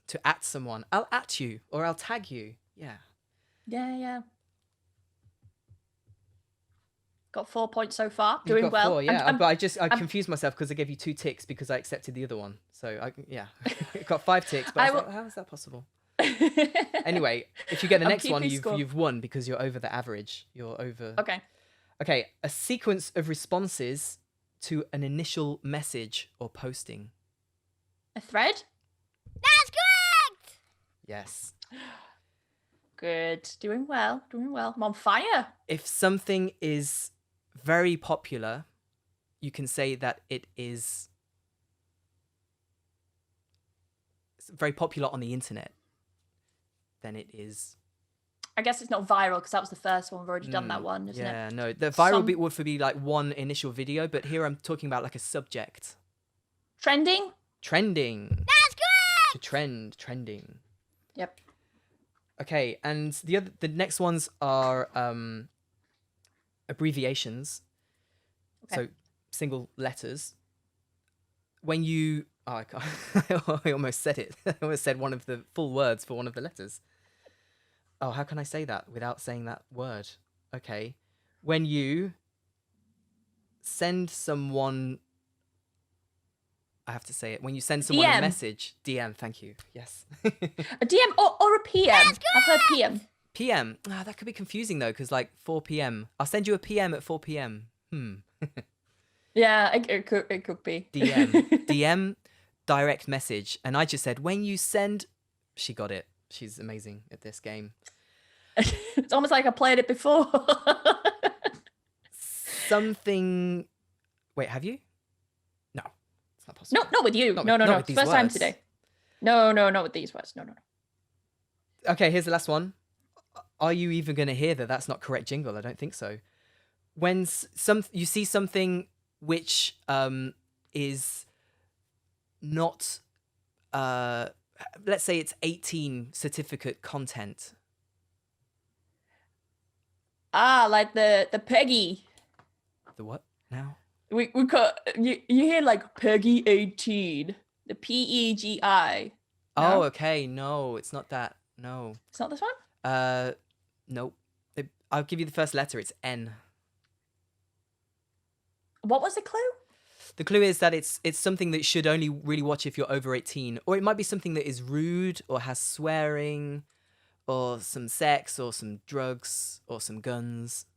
Speaker 2: To at someone. I'll at you or I'll tag you. Yeah.
Speaker 3: Yeah. Got 4 points so far.
Speaker 2: You've
Speaker 3: Doing
Speaker 2: got
Speaker 3: well.
Speaker 2: 4, yeah. But I
Speaker 3: I'm-
Speaker 2: confused myself because I gave you 2 ticks because I accepted the other one. So I got 5 ticks, but I was like, how is that possible? Anyway, if you get the
Speaker 3: I'm
Speaker 2: next one,
Speaker 3: keeping score.
Speaker 2: you've won because you're over the average. You're over.
Speaker 3: Okay.
Speaker 2: Okay, a sequence of responses to an initial message or posting.
Speaker 3: A thread?
Speaker 2: Yes.
Speaker 3: Good. Doing well. Doing well. I'm on fire.
Speaker 2: If something is very popular, you can say that it is very popular on the internet. Then it is.
Speaker 3: I guess it's not viral because that was the first one. We've already done that one, isn't it?
Speaker 2: Yeah, no. The viral bit would be like one initial video, but here I'm talking about like a subject.
Speaker 3: Trending?
Speaker 2: Trending.
Speaker 1: That's correct.
Speaker 2: To trend, trending.
Speaker 3: Yep.
Speaker 2: Okay, and the next ones are abbreviations.
Speaker 3: Okay.
Speaker 2: So single letters. When you I almost said it. I almost said one of the full words for one of the letters. Oh, how can I say that without saying that word? Okay. When you send someone, I have to say it. When you send someone a
Speaker 3: DM.
Speaker 2: message, DM, thank you. Yes.
Speaker 3: A DM or a PM. I've heard PM.
Speaker 2: PM. Ah, that could be confusing though, because like 4 p.m. I'll send you a PM at 4 p.m.
Speaker 3: Yeah, it could be.
Speaker 2: DM. DM, direct message. And I just said, when you send, she got it. She's amazing at this game.
Speaker 3: It's almost like I played it before.
Speaker 2: Something. Wait, have you? No, it's not possible.
Speaker 3: No, not with you.
Speaker 2: Not
Speaker 3: No.
Speaker 2: with
Speaker 3: It's
Speaker 2: these
Speaker 3: first time
Speaker 2: words.
Speaker 3: today. No, not with these words. No.
Speaker 2: Okay, here's the last one. Are you even going to hear that? That's not correct jingle. I don't think so. When you see something which is not, let's say it's 18 certificate content.
Speaker 3: Ah, like the Peggy.
Speaker 2: The what now?
Speaker 3: We got you hear like Peggy 18. The PEGI.
Speaker 2: Oh,
Speaker 3: No?
Speaker 2: okay. No, it's not that. No.
Speaker 3: It's not this one?
Speaker 2: Nope. I'll give you the first letter. It's N.
Speaker 3: What was the clue?
Speaker 2: The clue is that it's something that you should only really watch if you're over 18. Or it might be something that is rude or has swearing or some sex or some drugs or some guns.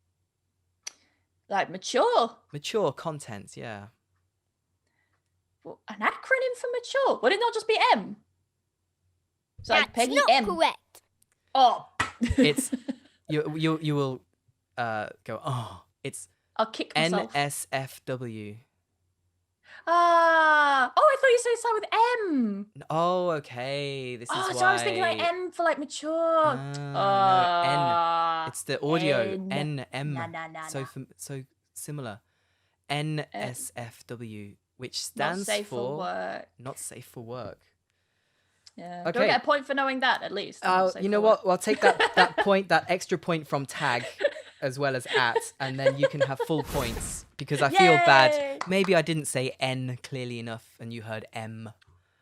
Speaker 3: Like mature.
Speaker 2: Mature content, yeah.
Speaker 3: Well, an acronym for mature. Would it not just be M? So like
Speaker 1: That's
Speaker 3: Peggy
Speaker 1: not
Speaker 3: M.
Speaker 1: correct.
Speaker 3: Oh.
Speaker 2: It's you will go, oh, it's
Speaker 3: I'll kick myself.
Speaker 2: NSFW.
Speaker 3: Ah. Oh, I thought you said it started with M.
Speaker 2: Oh, okay. This is
Speaker 3: Oh,
Speaker 2: why.
Speaker 3: so I was thinking like M for like mature.
Speaker 2: No, N. It's the audio.
Speaker 3: N.
Speaker 2: M.
Speaker 3: Nah.
Speaker 2: So similar. NSFW, which
Speaker 3: Not
Speaker 2: stands
Speaker 3: safe for work.
Speaker 2: not safe for work.
Speaker 3: Yeah.
Speaker 2: Okay.
Speaker 3: Do I get a point for knowing that at least? Not safe
Speaker 2: You know
Speaker 3: for
Speaker 2: what?
Speaker 3: work.
Speaker 2: Well, I'll take that point, that extra point from tag, as well as at, and then you can have full points because I feel
Speaker 3: Yay!
Speaker 2: bad. Maybe I didn't say N clearly enough, and you heard M.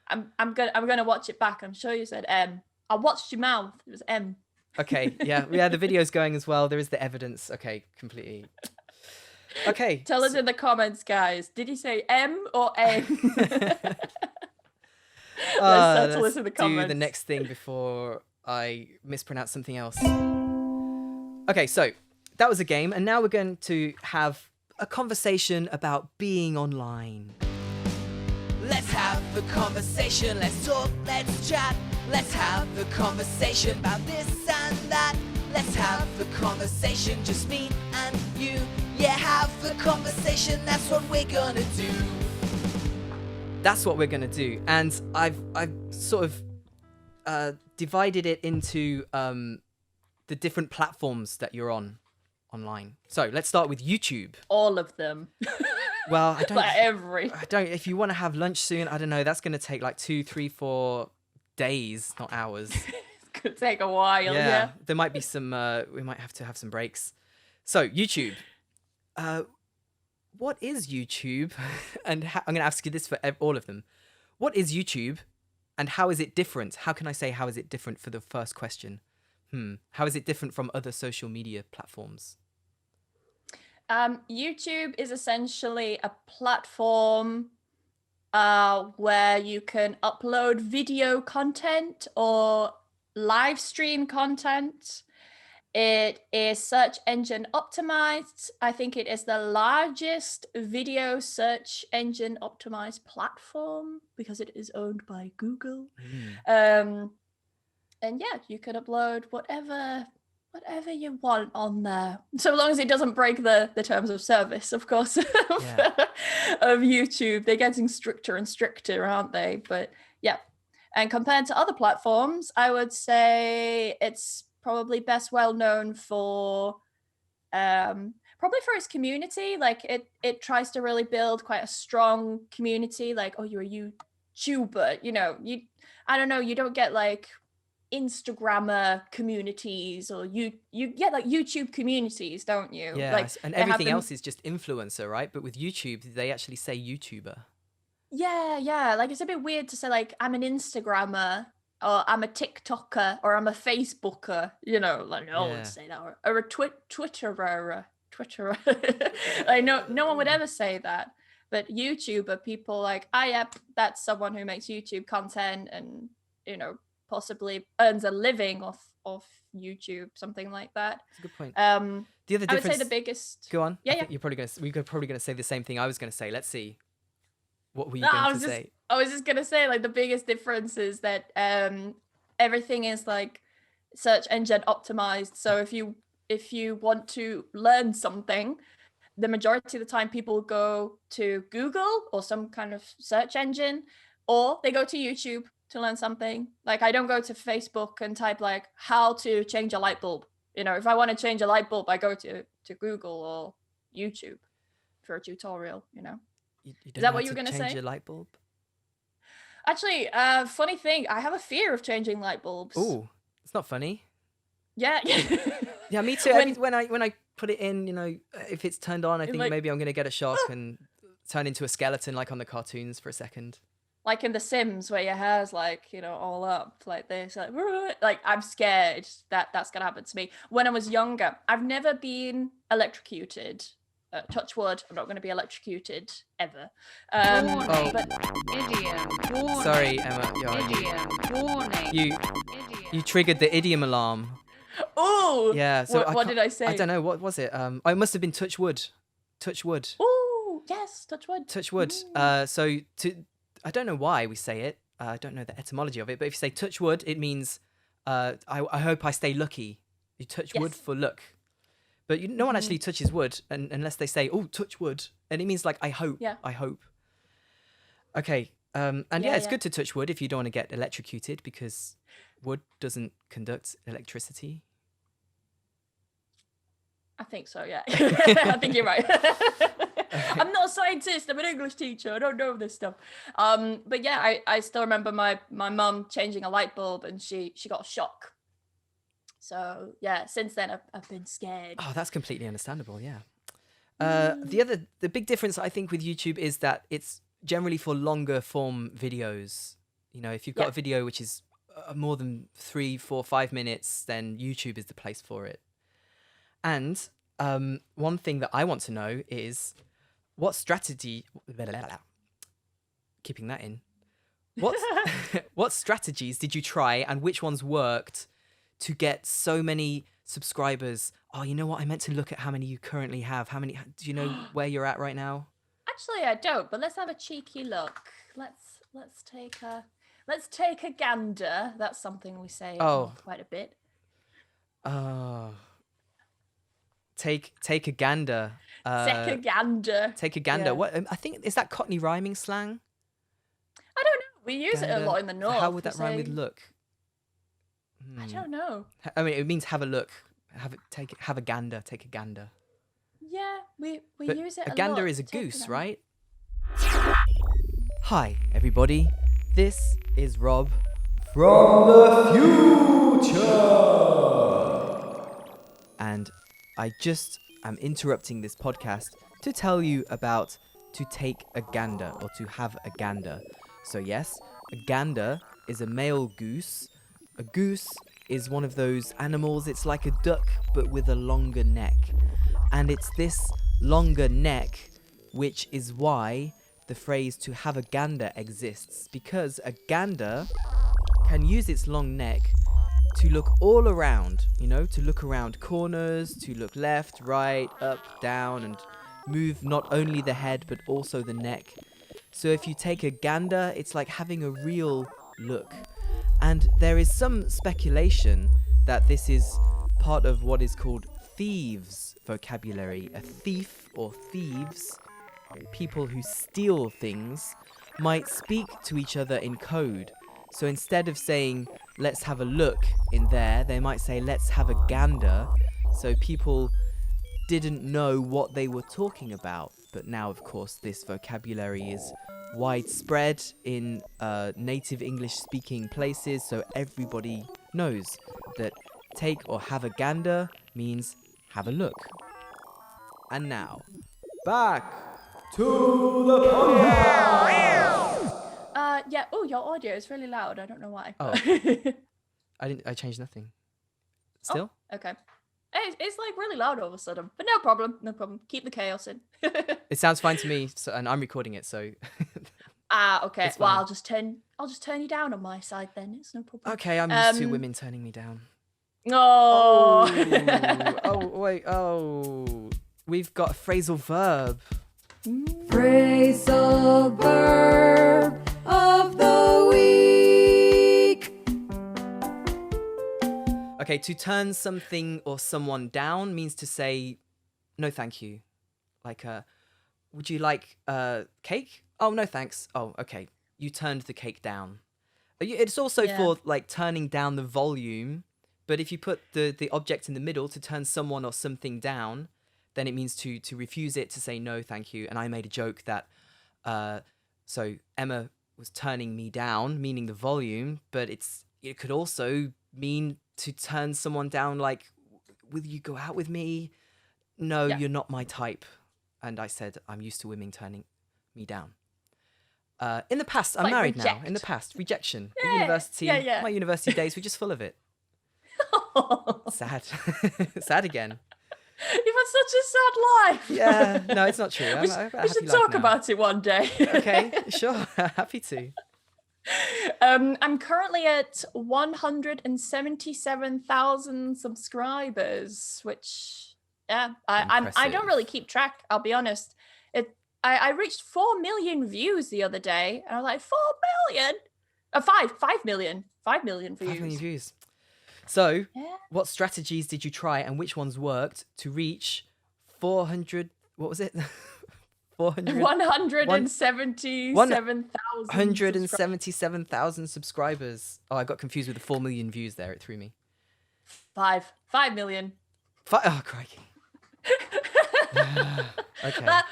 Speaker 3: I'm gonna watch it back. I'm sure you said M. I watched your mouth. It was M.
Speaker 2: Okay, yeah. The video's going as well. There is the evidence. Okay, completely. Okay.
Speaker 3: Tell us in the comments, guys. Did he say M or N? Let's settle this in the
Speaker 2: do
Speaker 3: comments.
Speaker 2: the next thing before I mispronounce something else. Okay, so that was a game, and now we're going to have a conversation about being online. Let's have the conversation, let's talk, let's chat. Let's have the conversation about this and that. Let's have the conversation, just me and you. Yeah, have the conversation, that's what we're gonna do. That's what we're gonna do, and I've sort of divided it into the different platforms that you're on online. So let's start with YouTube.
Speaker 3: All of them.
Speaker 2: Well, I don't.
Speaker 3: Like every.
Speaker 2: I don't. If you want to have lunch soon, I don't know. That's gonna take like 2, 3, 4 days, not hours.
Speaker 3: It's gonna take a while. Yeah.
Speaker 2: There might be some. We might have to have some breaks. So YouTube. What is YouTube? And I'm going to ask you this for all of them. What is YouTube and how is it different? How can I say how is it different for the first question? How is it different from other social media platforms?
Speaker 3: YouTube is essentially a platform where you can upload video content or live stream content. It is search engine optimized. I think it is the largest video search engine optimized platform because it is owned by Google. And yeah, you can upload whatever you want on there, so long as it doesn't break the terms of service, of course, of YouTube. They're getting stricter and stricter, aren't they? But yeah, and compared to other platforms, I would say it's probably best well known for probably for its community. Like it tries to really build quite a strong community. Like, oh, you're a YouTuber, I don't know, you don't get like Instagrammer communities, or you get like YouTube communities, don't you?
Speaker 2: Yeah,
Speaker 3: Like,
Speaker 2: and
Speaker 3: they have
Speaker 2: everything
Speaker 3: them-
Speaker 2: else is just influencer, right? But with YouTube, they actually say YouTuber.
Speaker 3: Yeah. Like, it's a bit weird to say like I'm an Instagrammer, or I'm a TikToker, or I'm a Facebooker. Like no one
Speaker 2: Yeah.
Speaker 3: would say that, or a Twitterer. Like no one would ever say that. But YouTuber, people like, yep, that's someone who makes YouTube content and possibly earns a living off YouTube, something like that.
Speaker 2: That's a good point.
Speaker 3: The
Speaker 2: other
Speaker 3: I would say
Speaker 2: difference.
Speaker 3: the biggest.
Speaker 2: Go on.
Speaker 3: Yeah,
Speaker 2: I think we're probably gonna say the same thing I was gonna say. Let's see. What were you
Speaker 3: I
Speaker 2: going to
Speaker 3: was
Speaker 2: say?
Speaker 3: just gonna say, like, the biggest difference is that everything is like search engine optimized. So if you want to learn something, the majority of the time people go to Google or some kind of search engine, or they go to YouTube to learn something. Like, I don't go to Facebook and type like how to change a light bulb. If I want to change a light bulb, I go to Google or YouTube for a tutorial.
Speaker 2: You
Speaker 3: Is
Speaker 2: don't
Speaker 3: that
Speaker 2: know
Speaker 3: what
Speaker 2: how
Speaker 3: you were
Speaker 2: to
Speaker 3: gonna
Speaker 2: change
Speaker 3: say?
Speaker 2: a light bulb?
Speaker 3: Actually, funny thing, I have a fear of changing light bulbs.
Speaker 2: Oh, it's not funny.
Speaker 3: Yeah.
Speaker 2: Yeah, me too. When I put it in, if it's turned on, I think
Speaker 3: like-
Speaker 2: maybe I'm gonna get a shock and turn into a skeleton like on the cartoons for a second.
Speaker 3: Like in The Sims, where your hair's like, all up like this, like I'm scared that that's gonna happen to me. When I was younger, I've never been electrocuted. Touch wood, I'm not going to be electrocuted ever.
Speaker 1: Warning.
Speaker 2: Oh.
Speaker 3: But
Speaker 1: Idiom. Warning.
Speaker 2: Sorry, Emma.
Speaker 1: Idiom. Warning.
Speaker 2: You
Speaker 1: Idiom.
Speaker 2: triggered the idiom alarm.
Speaker 3: oh,
Speaker 2: Yeah. So
Speaker 3: what did I say?
Speaker 2: I don't know. What was it? Oh, it must have been touch wood. Touch wood.
Speaker 3: Oh, yes, touch wood.
Speaker 2: Touch wood.
Speaker 3: Ooh.
Speaker 2: I don't know why we say it. I don't know the etymology of it. But if you say touch wood, it means I hope I stay lucky. You touch wood
Speaker 3: Yes.
Speaker 2: for luck. But no one actually touches wood unless they say, "Oh, touch wood," and it means like I hope.
Speaker 3: Yeah.
Speaker 2: I hope. Okay. And
Speaker 3: Yeah,
Speaker 2: it's
Speaker 3: yeah.
Speaker 2: good to touch wood if you don't want to get electrocuted because wood doesn't conduct electricity.
Speaker 3: I think so, yeah. I think you're right. I'm not a scientist. I'm an English teacher. I don't know this stuff. But yeah, I still remember my mum changing a light bulb, and she got a shock. So yeah, since then I've been scared.
Speaker 2: Oh, that's completely understandable. Yeah. The big difference I think with YouTube is that it's generally for longer form videos. If you've got
Speaker 3: Yeah.
Speaker 2: a video which is more than 3, 4, 5 minutes, then YouTube is the place for it. And one thing that I want to know is what strategy. Keeping that in. What strategies did you try, and which ones worked to get so many subscribers? Oh, you know what? I meant to look at how many you currently have. Do you know where you're at right now?
Speaker 3: Actually, I don't. But let's have a cheeky look. Let's take a gander. That's something we say quite a bit.
Speaker 2: Oh. Take a gander.
Speaker 3: Take a gander.
Speaker 2: Take a gander.
Speaker 3: Yeah.
Speaker 2: What? I think is that Cockney rhyming slang?
Speaker 3: I don't know. We use it a
Speaker 2: Gander?
Speaker 3: lot in the north.
Speaker 2: How would
Speaker 3: We
Speaker 2: that rhyme with
Speaker 3: say-
Speaker 2: look?
Speaker 3: I don't know.
Speaker 2: I mean, it means have a look. Have a gander. Take a gander.
Speaker 3: Yeah, we
Speaker 2: But
Speaker 3: use it
Speaker 2: a
Speaker 3: a
Speaker 2: gander
Speaker 3: lot.
Speaker 2: is a
Speaker 3: Take
Speaker 2: goose,
Speaker 3: gander.
Speaker 2: right? Hi, everybody. This is Rob from the future. And I just am interrupting this podcast to tell you about to take a gander or to have a gander. So yes, a gander is a male goose. A goose is one of those animals, it's like a duck but with a longer neck. And it's this longer neck which is why the phrase to have a gander exists, because a gander can use its long neck to look all around, to look around corners, to look left, right, up, down, and move not only the head but also the neck. So if you take a gander, it's like having a real look. And there is some speculation that this is part of what is called thieves' vocabulary. A thief or thieves, people who steal things, might speak to each other in code. So instead of saying, let's have a look in there, they might say, let's have a gander. So people didn't know what they were talking about. But now, of course, this vocabulary is widespread in native English-speaking places, so everybody knows that take or have a gander means have a look. And now, back to the podcast!
Speaker 3: Yeah. Oh, your audio is really loud. I don't know why.
Speaker 2: Oh. I changed nothing. Still?
Speaker 3: Okay. It's like really loud all of a sudden, but no problem. No problem. Keep the chaos in.
Speaker 2: It sounds fine to me, so, and I'm recording it, so...
Speaker 3: Okay.
Speaker 2: It's
Speaker 3: Well,
Speaker 2: fine.
Speaker 3: I'll just turn you down on my side then. It's no problem.
Speaker 2: Okay, I'm used to women turning me down.
Speaker 3: Oh.
Speaker 2: Wait, we've got a phrasal verb.
Speaker 4: Phrasal verb of the week.
Speaker 2: Okay, to turn something or someone down means to say, no thank you. Like, would you like cake? Oh, no thanks. Oh, okay. You turned the cake down. It's also for, like, turning down the volume. But if you put the object in the middle to turn someone or something down, then it means to refuse it, to say no, thank you. And I made a joke that, so Emma was turning me down, meaning the volume, but it could also mean to turn someone down, like, will you go out with me? No, you're not my type. And I said, I'm used to women turning me down. In the past, I'm
Speaker 3: Like
Speaker 2: married now.
Speaker 3: reject.
Speaker 2: In the past, rejection.
Speaker 3: Yeah,
Speaker 2: University,
Speaker 3: yeah.
Speaker 2: my university days were just full of it. Sad. Sad again.
Speaker 3: You've had such a sad life.
Speaker 2: Yeah, no, it's not true.
Speaker 3: We
Speaker 2: I've got a
Speaker 3: should
Speaker 2: happy life
Speaker 3: talk
Speaker 2: now.
Speaker 3: about it one day.
Speaker 2: Okay, sure. Happy to.
Speaker 3: I'm currently at 177,000 subscribers, which I don't
Speaker 2: Impressive.
Speaker 3: really keep track. I'll be honest. I reached 4 million views the other day, and I was like, 4 million? 5 million. 5 million views.
Speaker 2: 5 million views. So,
Speaker 3: Yeah.
Speaker 2: what strategies did you try and which ones worked to reach 400, what was it? 400,
Speaker 3: 177,000.
Speaker 2: 177,000 subscribers. Oh, I got confused with the 4 million views there. It threw me.
Speaker 3: 5 million.
Speaker 2: Oh, crikey. Okay.
Speaker 3: That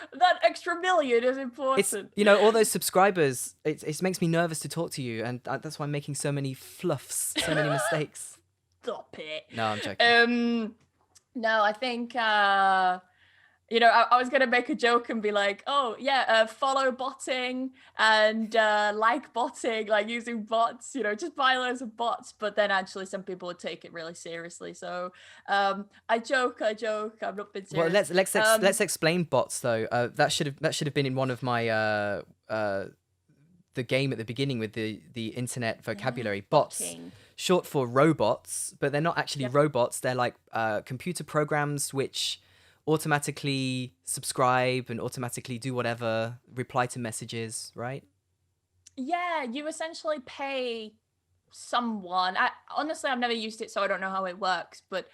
Speaker 3: extra million is important.
Speaker 2: It's, all those subscribers, it makes me nervous to talk to you, and that's why I'm making so many fluffs, so many mistakes.
Speaker 3: Stop it.
Speaker 2: No, I'm joking.
Speaker 3: No, I think I was gonna make a joke and be like, oh yeah, follow botting and like botting, like using bots, just buy loads of bots. But then actually some people would take it really seriously. So I joke. I'm not being serious.
Speaker 2: Well, let's explain bots though. That should have been in one of my the game at the beginning with the internet vocabulary. Bots,
Speaker 3: botting.
Speaker 2: short for robots, but they're not actually robots. They're like computer programs which automatically subscribe and automatically do whatever, reply to messages, right?
Speaker 3: Yeah, you essentially pay someone. Honestly, I've never used it, so I don't know how it works. But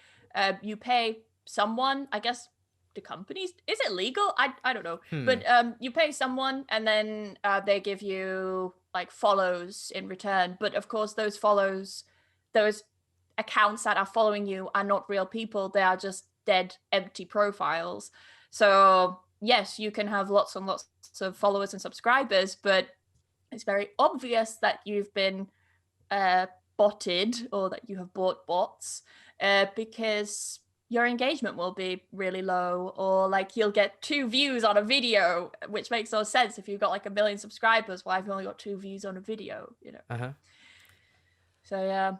Speaker 3: you pay someone, I guess the companies. Is it legal? I don't know. But you pay someone, and then they give you like follows in return. But of course, those follows, those accounts that are following you are not real people. They are just dead, empty profiles. So yes, you can have lots and lots of followers and subscribers, but it's very obvious that you've been botted or that you have bought bots because your engagement will be really low, or like you'll get 2 views on a video, which makes no sense. If you've got like 1 million subscribers, why have you only got 2 views on a video? So yeah.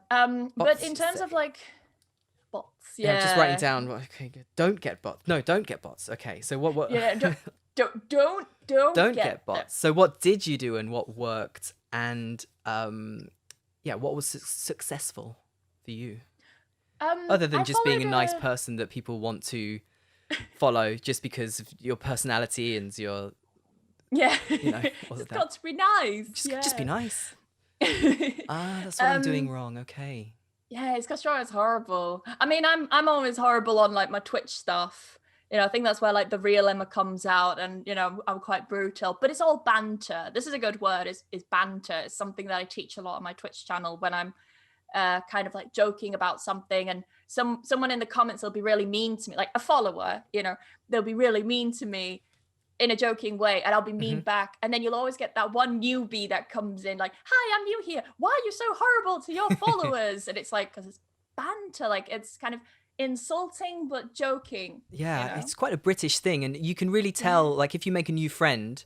Speaker 3: But in terms of like bots,
Speaker 2: Yeah, just writing down. Okay, good. Don't get bots. No, don't get bots. Okay, so what?
Speaker 3: Yeah, don't
Speaker 2: get bots. So what did you do and what worked? And what was successful for you? Other than just being a nice person that people want to follow just because of your personality and your
Speaker 3: Yeah,
Speaker 2: all of
Speaker 3: it's
Speaker 2: that.
Speaker 3: got to be nice.
Speaker 2: Just be nice. That's what I'm doing wrong. Okay.
Speaker 3: Yeah, it's because it's horrible. I mean, I'm always horrible on like my Twitch stuff. I think that's where like the real Emma comes out, and I'm quite brutal. But it's all banter. This is a good word. Is banter. It's something that I teach a lot on my Twitch channel when I'm kind of like joking about something, and someone in the comments will be really mean to me, like a follower. They'll be really mean to me in a joking way, and I'll be mean back, and then you'll always get that one newbie that comes in like, "Hi, I'm new here. Why are you so horrible to your followers?" And it's like, because it's banter, like it's kind of insulting but joking.
Speaker 2: Yeah, it's quite a British thing, and you can really tell, like if you make a new friend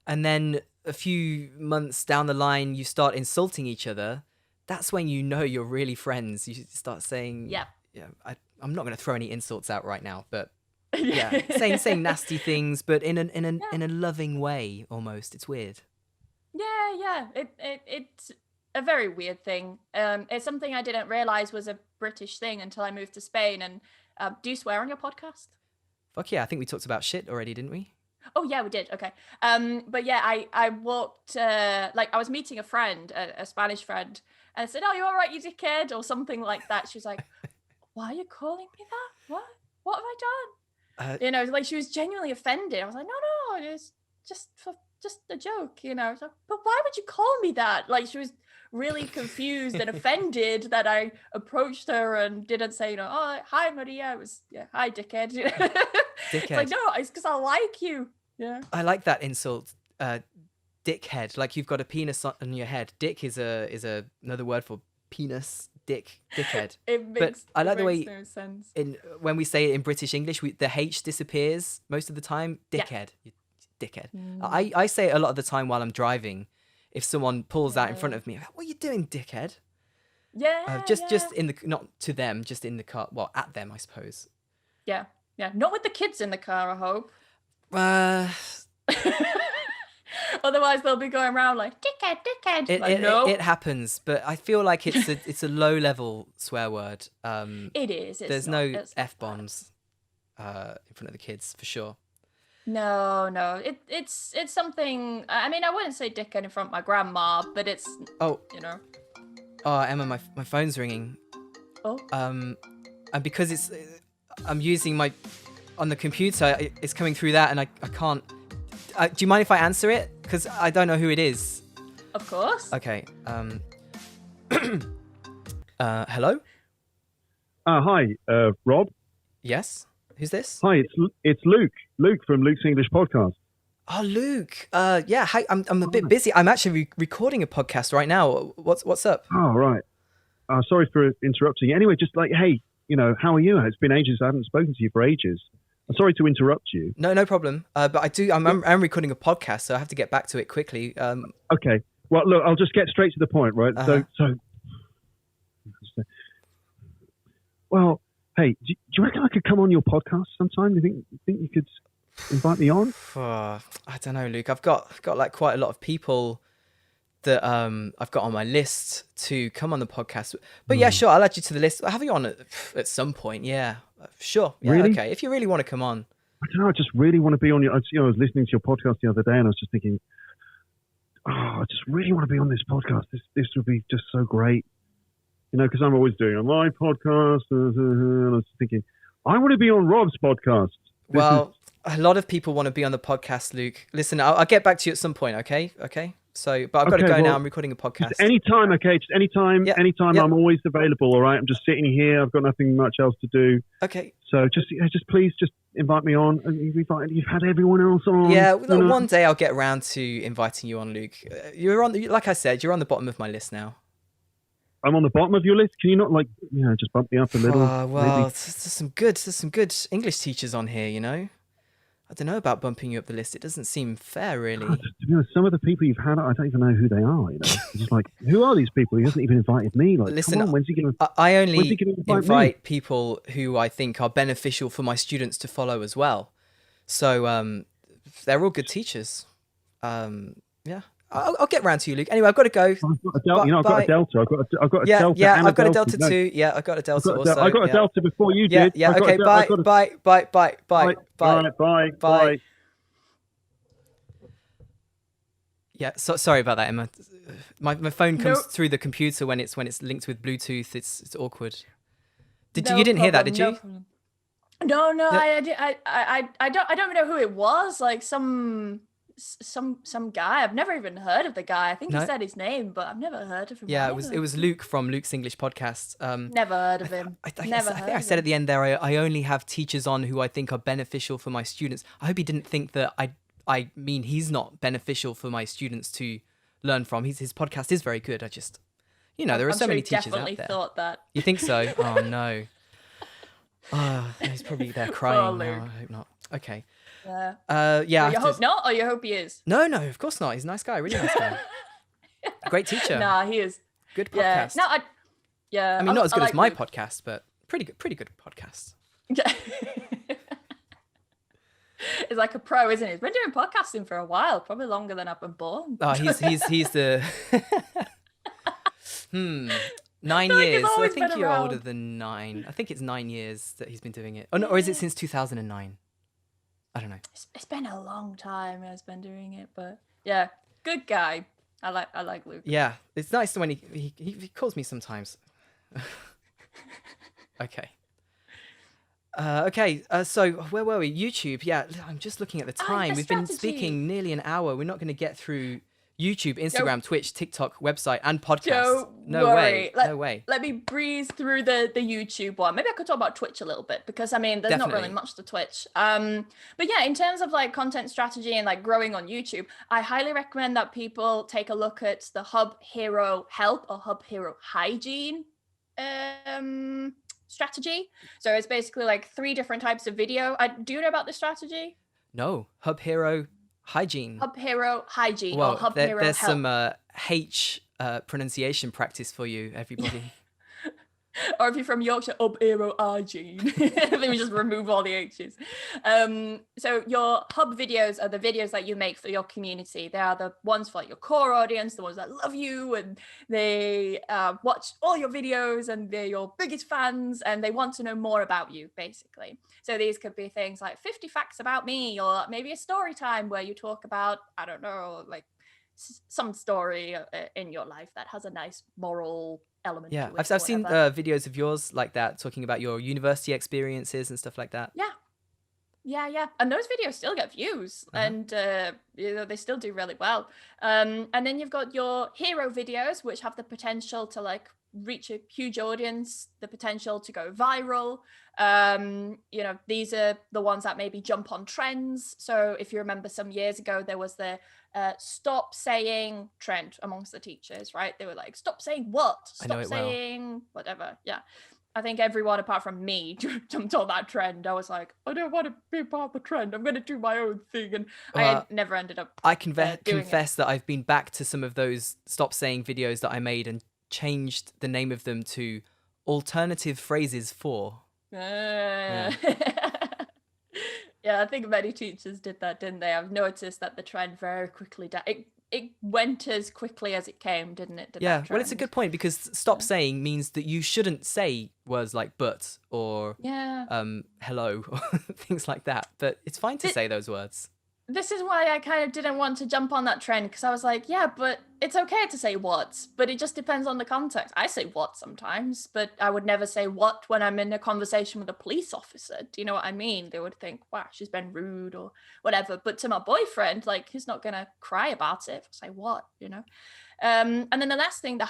Speaker 2: and then a few months down the line you start insulting each other, that's when you're really friends. You start saying, I'm not going to throw any insults out right now, but saying nasty things, but in a loving way almost. It's weird.
Speaker 3: Yeah. It's a very weird thing. It's something I didn't realize was a British thing until I moved to Spain. And do you swear on your podcast?
Speaker 2: Fuck yeah, I think we talked about shit already, didn't we?
Speaker 3: Oh yeah, we did. Okay. But yeah, I walked like I was meeting a friend, a Spanish friend, and I said, "Oh, you all right, you dickhead?" or something like that. She was like, "Why are you calling me that? What have I done?" Like she was genuinely offended. I was like, "No, it's just a joke." So, but why would you call me that? Like she was really confused and offended that I approached her and didn't say, "Oh, hi Maria." It was, "Hi dickhead."
Speaker 2: Dickhead.
Speaker 3: It's like, no, it's because I like you. Yeah.
Speaker 2: I like that insult, dickhead. Like you've got a penis on your head. Dick is another word for penis. Dickhead. But I like the way
Speaker 3: no sense.
Speaker 2: When we say it in British English, the H disappears most of the time. Dickhead. Yeah. Dickhead. I say it a lot of the time while I'm driving. If someone pulls out in front of me, "What are you doing, dickhead?"
Speaker 3: Yeah.
Speaker 2: Just in the, not to them, just in the car. Well, at them, I suppose.
Speaker 3: Yeah. Not with the kids in the car, I hope. Otherwise, they'll be going around like dickhead.
Speaker 2: It happens, but I feel like it's a low level swear word.
Speaker 3: It is.
Speaker 2: There's no F-bombs in front of the kids for sure.
Speaker 3: No. It's something. I mean, I wouldn't say dickhead in front of my grandma, but it's.
Speaker 2: Oh, Emma, my phone's ringing.
Speaker 3: Oh.
Speaker 2: And because I'm using on the computer, it's coming through that, and I can't. Do you mind if I answer it? Because I don't know who it is.
Speaker 3: Of course.
Speaker 2: Okay. Hello?
Speaker 5: Hi, Rob.
Speaker 2: Yes? Who's this?
Speaker 5: Hi, it's Luke. Luke from Luke's English Podcast.
Speaker 2: Oh, Luke. Yeah, hi, I'm a bit busy. I'm actually recording a podcast right now. What's up?
Speaker 5: Oh, right. Sorry for interrupting. Anyway, just like, hey, how are you? It's been ages. I haven't spoken to you for ages. I'm sorry to interrupt you.
Speaker 2: No problem. But I'm recording a podcast, so I have to get back to it quickly.
Speaker 5: Okay. Well, look, I'll just get straight to the point, right?
Speaker 2: Uh-huh.
Speaker 5: Well, hey, do you reckon I could come on your podcast sometime? Do you think you could invite me on?
Speaker 2: I don't know, Luke. I've got like quite a lot of people that I've got on my list to come on the podcast. But yeah, sure, I'll add you to the list. I'll have you on at some point. Yeah, sure. Yeah,
Speaker 5: really?
Speaker 2: Okay. If you really want to come on.
Speaker 5: I don't know. I just really want to be on your. I was listening to your podcast the other day, and I was just thinking, I just really want to be on this podcast. This would be just so great. Because I'm always doing my podcast, and I was thinking, I want to be on Rob's podcast.
Speaker 2: A lot of people want to be on the podcast, Luke. Listen, I'll get back to you at some point. Okay. So, but I've got to go now. I'm recording a podcast.
Speaker 5: Just anytime, okay? Just anytime.
Speaker 2: Yep.
Speaker 5: Anytime.
Speaker 2: Yep.
Speaker 5: I'm always available. All right. I'm just sitting here. I've got nothing much else to do.
Speaker 2: Okay.
Speaker 5: So just please just invite me on. You've had everyone else on.
Speaker 2: Yeah. One day I'll get around to inviting you on, Luke. You're on. Like I said, you're on the bottom of my list now.
Speaker 5: I'm on the bottom of your list. Can you not just bump me up a little?
Speaker 2: There's some good English teachers on here. I don't know about bumping you up the list. It doesn't seem fair, really.
Speaker 5: God, to be honest, some of the people you've had, I don't even know who they are. It's just like, who are these people? He hasn't even invited me. Like,
Speaker 2: listen,
Speaker 5: come on, when's he going to?
Speaker 2: I only invite
Speaker 5: me?
Speaker 2: people who I think are beneficial for my students to follow as well. So they're all good teachers. Yeah. I'll get round to you, Luke. Anyway, I've got to go.
Speaker 5: I've got a Delta. I've got a Delta.
Speaker 2: Yeah,
Speaker 5: and
Speaker 2: I've got a Delta
Speaker 5: no.
Speaker 2: too. Yeah, I've got a Delta also.
Speaker 5: I got a Delta before you did.
Speaker 2: Yeah. Okay. Bye.
Speaker 5: Bye.
Speaker 2: Yeah, so sorry about that, Emma. My phone comes
Speaker 3: Nope.
Speaker 2: through the computer when it's linked with Bluetooth. It's awkward.
Speaker 3: No
Speaker 2: You didn't hear that,
Speaker 3: problem,
Speaker 2: did
Speaker 3: no
Speaker 2: you?
Speaker 3: problem. No,
Speaker 2: Yeah.
Speaker 3: I don't even know who it was. Like some guy. I've never even heard of the guy. I think he
Speaker 2: No?
Speaker 3: said his name, but I've never heard of him.
Speaker 2: Yeah,
Speaker 3: either.
Speaker 2: it was Luke from Luke's English podcast.
Speaker 3: Never heard of him.
Speaker 2: I think
Speaker 3: Never
Speaker 2: I
Speaker 3: heard
Speaker 2: think I
Speaker 3: of
Speaker 2: said
Speaker 3: him.
Speaker 2: at the end there, I only have teachers on who I think are beneficial for my students. I hope he didn't think that I mean he's not beneficial for my students to learn from. His podcast is very good. I just, there are
Speaker 3: I'm
Speaker 2: so
Speaker 3: sure
Speaker 2: many
Speaker 3: he
Speaker 2: teachers
Speaker 3: definitely
Speaker 2: out there.
Speaker 3: thought that.
Speaker 2: You think so? Oh no. He's probably there crying now.
Speaker 3: Luke.
Speaker 2: I hope not. Okay.
Speaker 3: Yeah.
Speaker 2: Yeah.
Speaker 3: Well, you hope not, or you hope he is.
Speaker 2: No, of course not. He's a nice guy, really nice guy. Great teacher.
Speaker 3: Nah, he is.
Speaker 2: Good
Speaker 3: Yeah.
Speaker 2: podcast.
Speaker 3: No, yeah.
Speaker 2: I mean, not as good as
Speaker 3: like
Speaker 2: my
Speaker 3: Luke.
Speaker 2: podcast, but pretty good podcast.
Speaker 3: It's like a pro, isn't he? He's been doing podcasting for a while, probably longer than I've been born.
Speaker 2: Oh, he's the 9
Speaker 3: like he's
Speaker 2: years. I
Speaker 3: always
Speaker 2: think
Speaker 3: been
Speaker 2: you're
Speaker 3: around.
Speaker 2: older than 9. I think it's 9 years that he's been doing it. Oh no, or is it since 2009? I don't know.
Speaker 3: It's been a long time he's been doing it, but yeah, good guy. I like Luke.
Speaker 2: Yeah, it's nice when he calls me sometimes. Okay. So where were we? YouTube. Yeah, I'm just looking at the time.
Speaker 3: the
Speaker 2: We've been
Speaker 3: strategy.
Speaker 2: speaking nearly an hour. We're not going to get through YouTube, Instagram, Twitch, TikTok, website, and podcast.
Speaker 3: Don't
Speaker 2: No
Speaker 3: worry.
Speaker 2: way. No way.
Speaker 3: Let me breeze through the YouTube one. Maybe I could talk about Twitch a little bit because I mean, there's not
Speaker 2: Definitely.
Speaker 3: really much to Twitch. But yeah, in terms of like content strategy and like growing on YouTube, I highly recommend that people take a look at the Hub Hero Health or Hub Hero Hygiene strategy. So it's basically like 3 different types of video. Do you know about this strategy?
Speaker 2: No. Hub Hero Hygiene.
Speaker 3: Hub Hero Hygiene or
Speaker 2: Well,
Speaker 3: Hub Hero
Speaker 2: there's
Speaker 3: Health.
Speaker 2: some H pronunciation practice for you, everybody.
Speaker 3: Or if you're from Yorkshire, Hub Hero Hygiene. Let me just remove all the H's. So your hub videos are the videos that you make for your community. They are the ones for your core audience, the ones that love you and they watch all your videos and they're your biggest fans and they want to know more about you, basically. So these could be things like 50 facts about me, or maybe a story time where you talk about, I don't know, like some story in your life that has a nice moral element
Speaker 2: Yeah,
Speaker 3: to it.
Speaker 2: I've
Speaker 3: or
Speaker 2: seen
Speaker 3: whatever.
Speaker 2: videos of yours like that, talking about your university experiences and stuff like that.
Speaker 3: Yeah. And those videos still get views and they still do really well. And then you've got your hero videos, which have the potential to like reach a huge audience, the potential to go viral. These are the ones that maybe jump on trends. So if you remember some years ago, there was the stop saying trend amongst the teachers, right? They were like, stop saying what?
Speaker 2: I know
Speaker 3: Stop
Speaker 2: it well.
Speaker 3: saying whatever. Yeah. I think everyone apart from me jumped on that trend. I was like, I don't want to be part of the trend. I'm going to do my own thing. And I never ended up
Speaker 2: I
Speaker 3: doing
Speaker 2: confess that I've been back to some of those stop saying videos that I made and changed the name of them to alternative phrases for.
Speaker 3: Yeah, I think many teachers did that, didn't they? I've noticed that the trend very quickly it went as quickly as it came, didn't it?
Speaker 2: Yeah, well, it's a good point because stop saying means that you shouldn't say words like but or hello or things like that. But it's fine to say those words.
Speaker 3: This is why I kind of didn't want to jump on that trend because I was like, yeah, but it's okay to say what, but it just depends on the context. I say what sometimes, but I would never say what when I'm in a conversation with a police officer. Do you know what I mean? They would think, wow, she's been rude or whatever. But to my boyfriend, like, he's not going to cry about it if I say what, you know? And then the last thing, the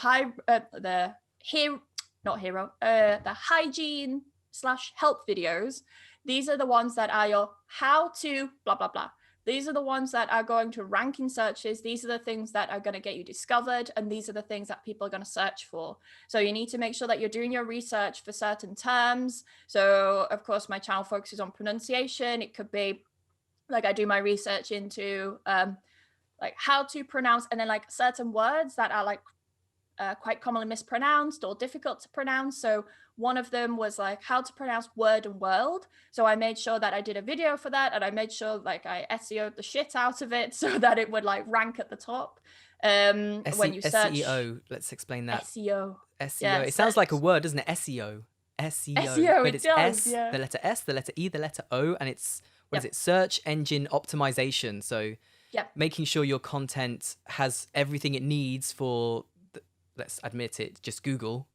Speaker 3: hygiene / help videos. These are the ones that are your how to blah, blah, blah. These are the ones that are going to rank in searches. These are the things that are going to get you discovered. And these are the things that people are going to search for. So you need to make sure that you're doing your research for certain terms. So of course, my channel focuses on pronunciation. It could be like I do my research into like how to pronounce and then like certain words that are like quite commonly mispronounced or difficult to pronounce. So one of them was like how to pronounce word and world. So I made sure that I did a video for that and I made sure like I SEO'd the shit out of it so that it would like rank at the top. When you search
Speaker 2: SEO, let's explain that.
Speaker 3: SEO.
Speaker 2: SEO.
Speaker 3: Yeah,
Speaker 2: it sounds like a word, doesn't it? SEO.
Speaker 3: SEO,
Speaker 2: but
Speaker 3: it
Speaker 2: it's
Speaker 3: does,
Speaker 2: S,
Speaker 3: yeah.
Speaker 2: the letter S, the letter E, the letter O, and it's what is it? Search engine optimization. So
Speaker 3: Yep.
Speaker 2: making sure your content has everything it needs for, let's admit it, just Google.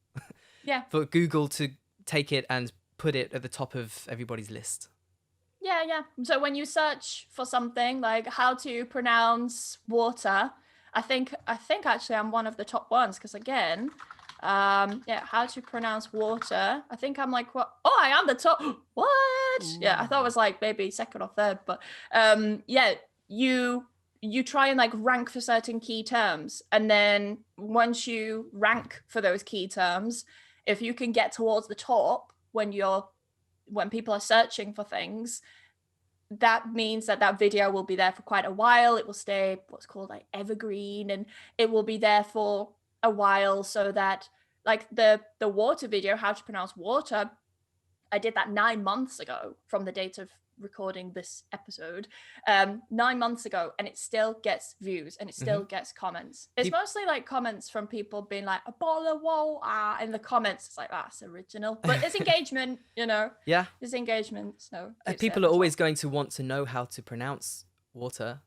Speaker 3: Yeah.
Speaker 2: For Google to take it and put it at the top of everybody's list.
Speaker 3: Yeah. So when you search for something like how to pronounce water, I think actually I'm one of the top ones because again, how to pronounce water. I think I'm like what? Oh, I am the top. What?
Speaker 2: Ooh.
Speaker 3: Yeah, I thought it was like maybe second or third, but you try and like rank for certain key terms, and then once you rank for those key terms, if you can get towards the top when people are searching for things, that means that video will be there for quite a while. It will stay what's called like evergreen, and it will be there for a while, so that like the water video, how to pronounce water, I did that 9 months ago from the date of recording this episode, 9 months ago, and it still gets views and it still gets comments. It's mostly like comments from people being like a baller, whoa, in the comments. It's like, that's original, but it's engagement,
Speaker 2: Yeah.
Speaker 3: it's engagement. So
Speaker 2: people are always going to want to know how to pronounce water,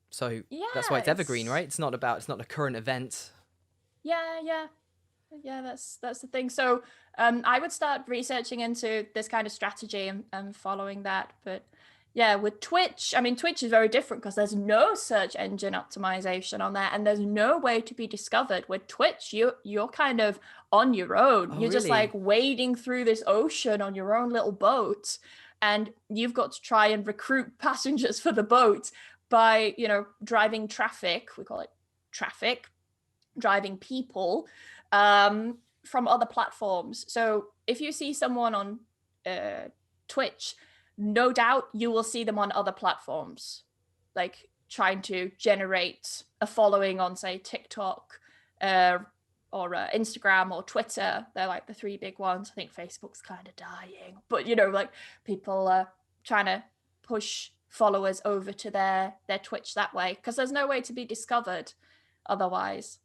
Speaker 2: so that's why it's evergreen, right? It's not a current event.
Speaker 3: Yeah, that's the thing. So I would start researching into this kind of strategy and following that. But yeah, with Twitch, I mean, Twitch is very different because there's no search engine optimization on there, and there's no way to be discovered. With Twitch, you're kind of on your own.
Speaker 2: Oh,
Speaker 3: you're just
Speaker 2: really?
Speaker 3: like wading through this ocean on your own little boat, and you've got to try and recruit passengers for the boat by, driving traffic. We call it traffic, driving people from other platforms. So if you see someone on Twitch, no doubt you will see them on other platforms, like trying to generate a following on, say, TikTok or Instagram or Twitter. They're like the three big ones. I think Facebook's kind of dying, but like people are trying to push followers over to their Twitch that way, because there's no way to be discovered otherwise.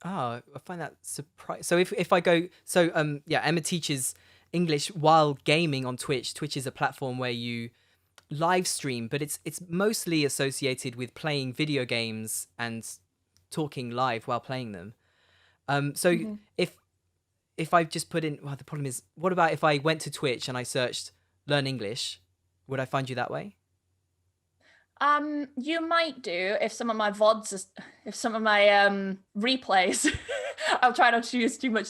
Speaker 2: Oh, I find that surprising. So if I go, Emma teaches English while gaming on Twitch. Twitch is a platform where you live stream, but it's mostly associated with playing video games and talking live while playing them. If I just put in, well, the problem is, what about if I went to Twitch and I searched "learn English"? Would I find you that way?
Speaker 3: You might do if some of my VODs, if some of my replays. I'll try not to use too much.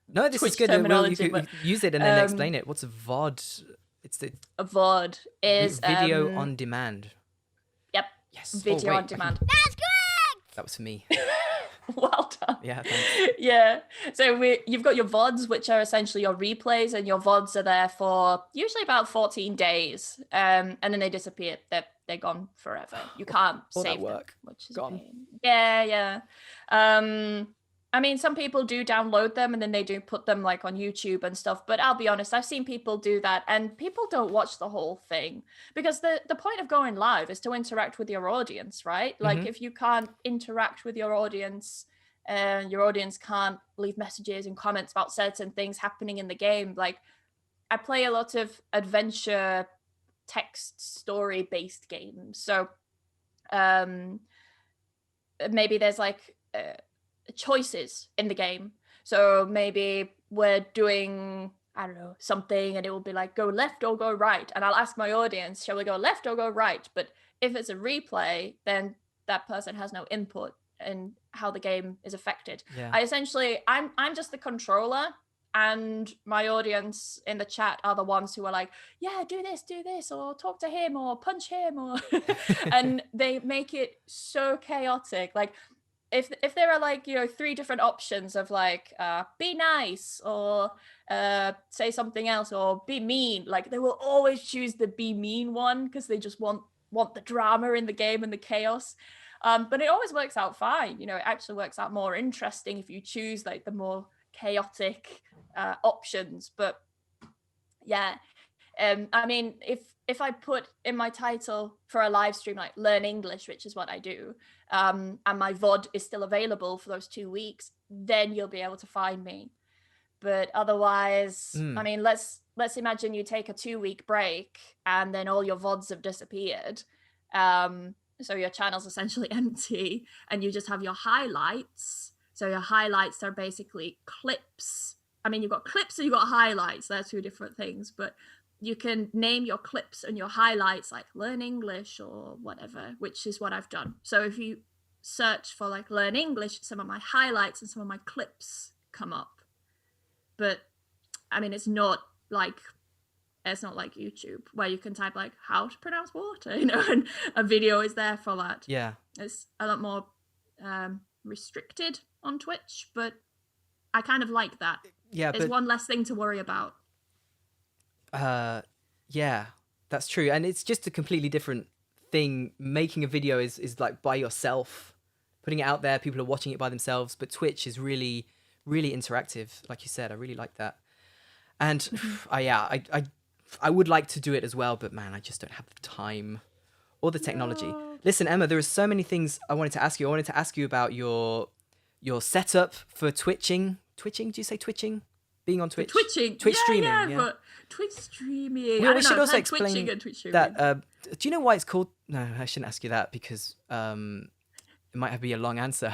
Speaker 2: No, this
Speaker 3: Twitch
Speaker 2: is good.
Speaker 3: terminology,
Speaker 2: You
Speaker 3: but,
Speaker 2: use it and then explain it. What's a VOD? It's the
Speaker 3: a VOD is
Speaker 2: video on demand.
Speaker 3: Yep.
Speaker 2: Yes.
Speaker 3: Video on demand.
Speaker 4: That's correct!
Speaker 2: That was for me.
Speaker 3: Well done.
Speaker 2: Yeah, thanks.
Speaker 3: Yeah. So you've got your VODs, which are essentially your replays, and your VODs are there for usually about 14 days, and then they disappear. They're gone forever. You can't
Speaker 2: All
Speaker 3: save
Speaker 2: that work.
Speaker 3: them, which is
Speaker 2: Gone.
Speaker 3: a pain. Yeah. I mean, some people do download them and then they do put them like on YouTube and stuff. But I'll be honest, I've seen people do that, and people don't watch the whole thing, because the point of going live is to interact with your audience, right? Like if you can't interact with your audience can't leave messages and comments about certain things happening in the game. Like I play a lot of adventure text story based games. So maybe there's like choices in the game. So maybe we're doing, I don't know, something, and it will be like go left or go right, and I'll ask my audience, shall we go left or go right? But if it's a replay, then that person has no input in how the game is affected.
Speaker 2: Yeah.
Speaker 3: I'm just the controller, and my audience in the chat are the ones who are like, yeah, do this, or talk to him, or punch him, or and they make it so chaotic. Like if there are like, 3 different options of like be nice, or say something else, or be mean, like they will always choose the be mean one, because they just want the drama in the game and the chaos. But it always works out fine. It actually works out more interesting if you choose like the more chaotic options. But yeah, I mean, if I put in my title for a live stream like learn English, which is what I do, and my VOD is still available for those 2 weeks, then you'll be able to find me. But otherwise, I mean, let's imagine you take a 2-week break and then all your VODs have disappeared. So your channel's essentially empty and you just have your highlights. So your highlights are basically clips. I mean, you've got clips and you've got highlights. They're two different things, but you can name your clips and your highlights like learn English or whatever, which is what I've done. So if you search for like learn English, some of my highlights and some of my clips come up. But I mean, it's not like YouTube where you can type like how to pronounce water, and a video is there for that.
Speaker 2: Yeah.
Speaker 3: It's a lot more restricted on Twitch, but I kind of like that.
Speaker 2: Yeah,
Speaker 3: it's one less thing to worry about.
Speaker 2: Yeah, that's true. And it's just a completely different thing. Making a video is like by yourself, putting it out there, people are watching it by themselves, but Twitch is really, really interactive. Like you said, I really like that. And I would like to do it as well, but man, I just don't have the time or the technology.
Speaker 3: No.
Speaker 2: Listen, Emma, there are so many things I wanted to ask you. I wanted to ask you about your setup for twitching. Twitching? Do you say twitching? Being on Twitch?
Speaker 3: Twitching.
Speaker 2: Twitch streaming. Yeah,
Speaker 3: but Twitch streaming.
Speaker 2: We should also
Speaker 3: Twitching
Speaker 2: explain
Speaker 3: and Twitch streaming.
Speaker 2: that. Do you know why it's called? No, I shouldn't ask you that because it might have to be a long answer.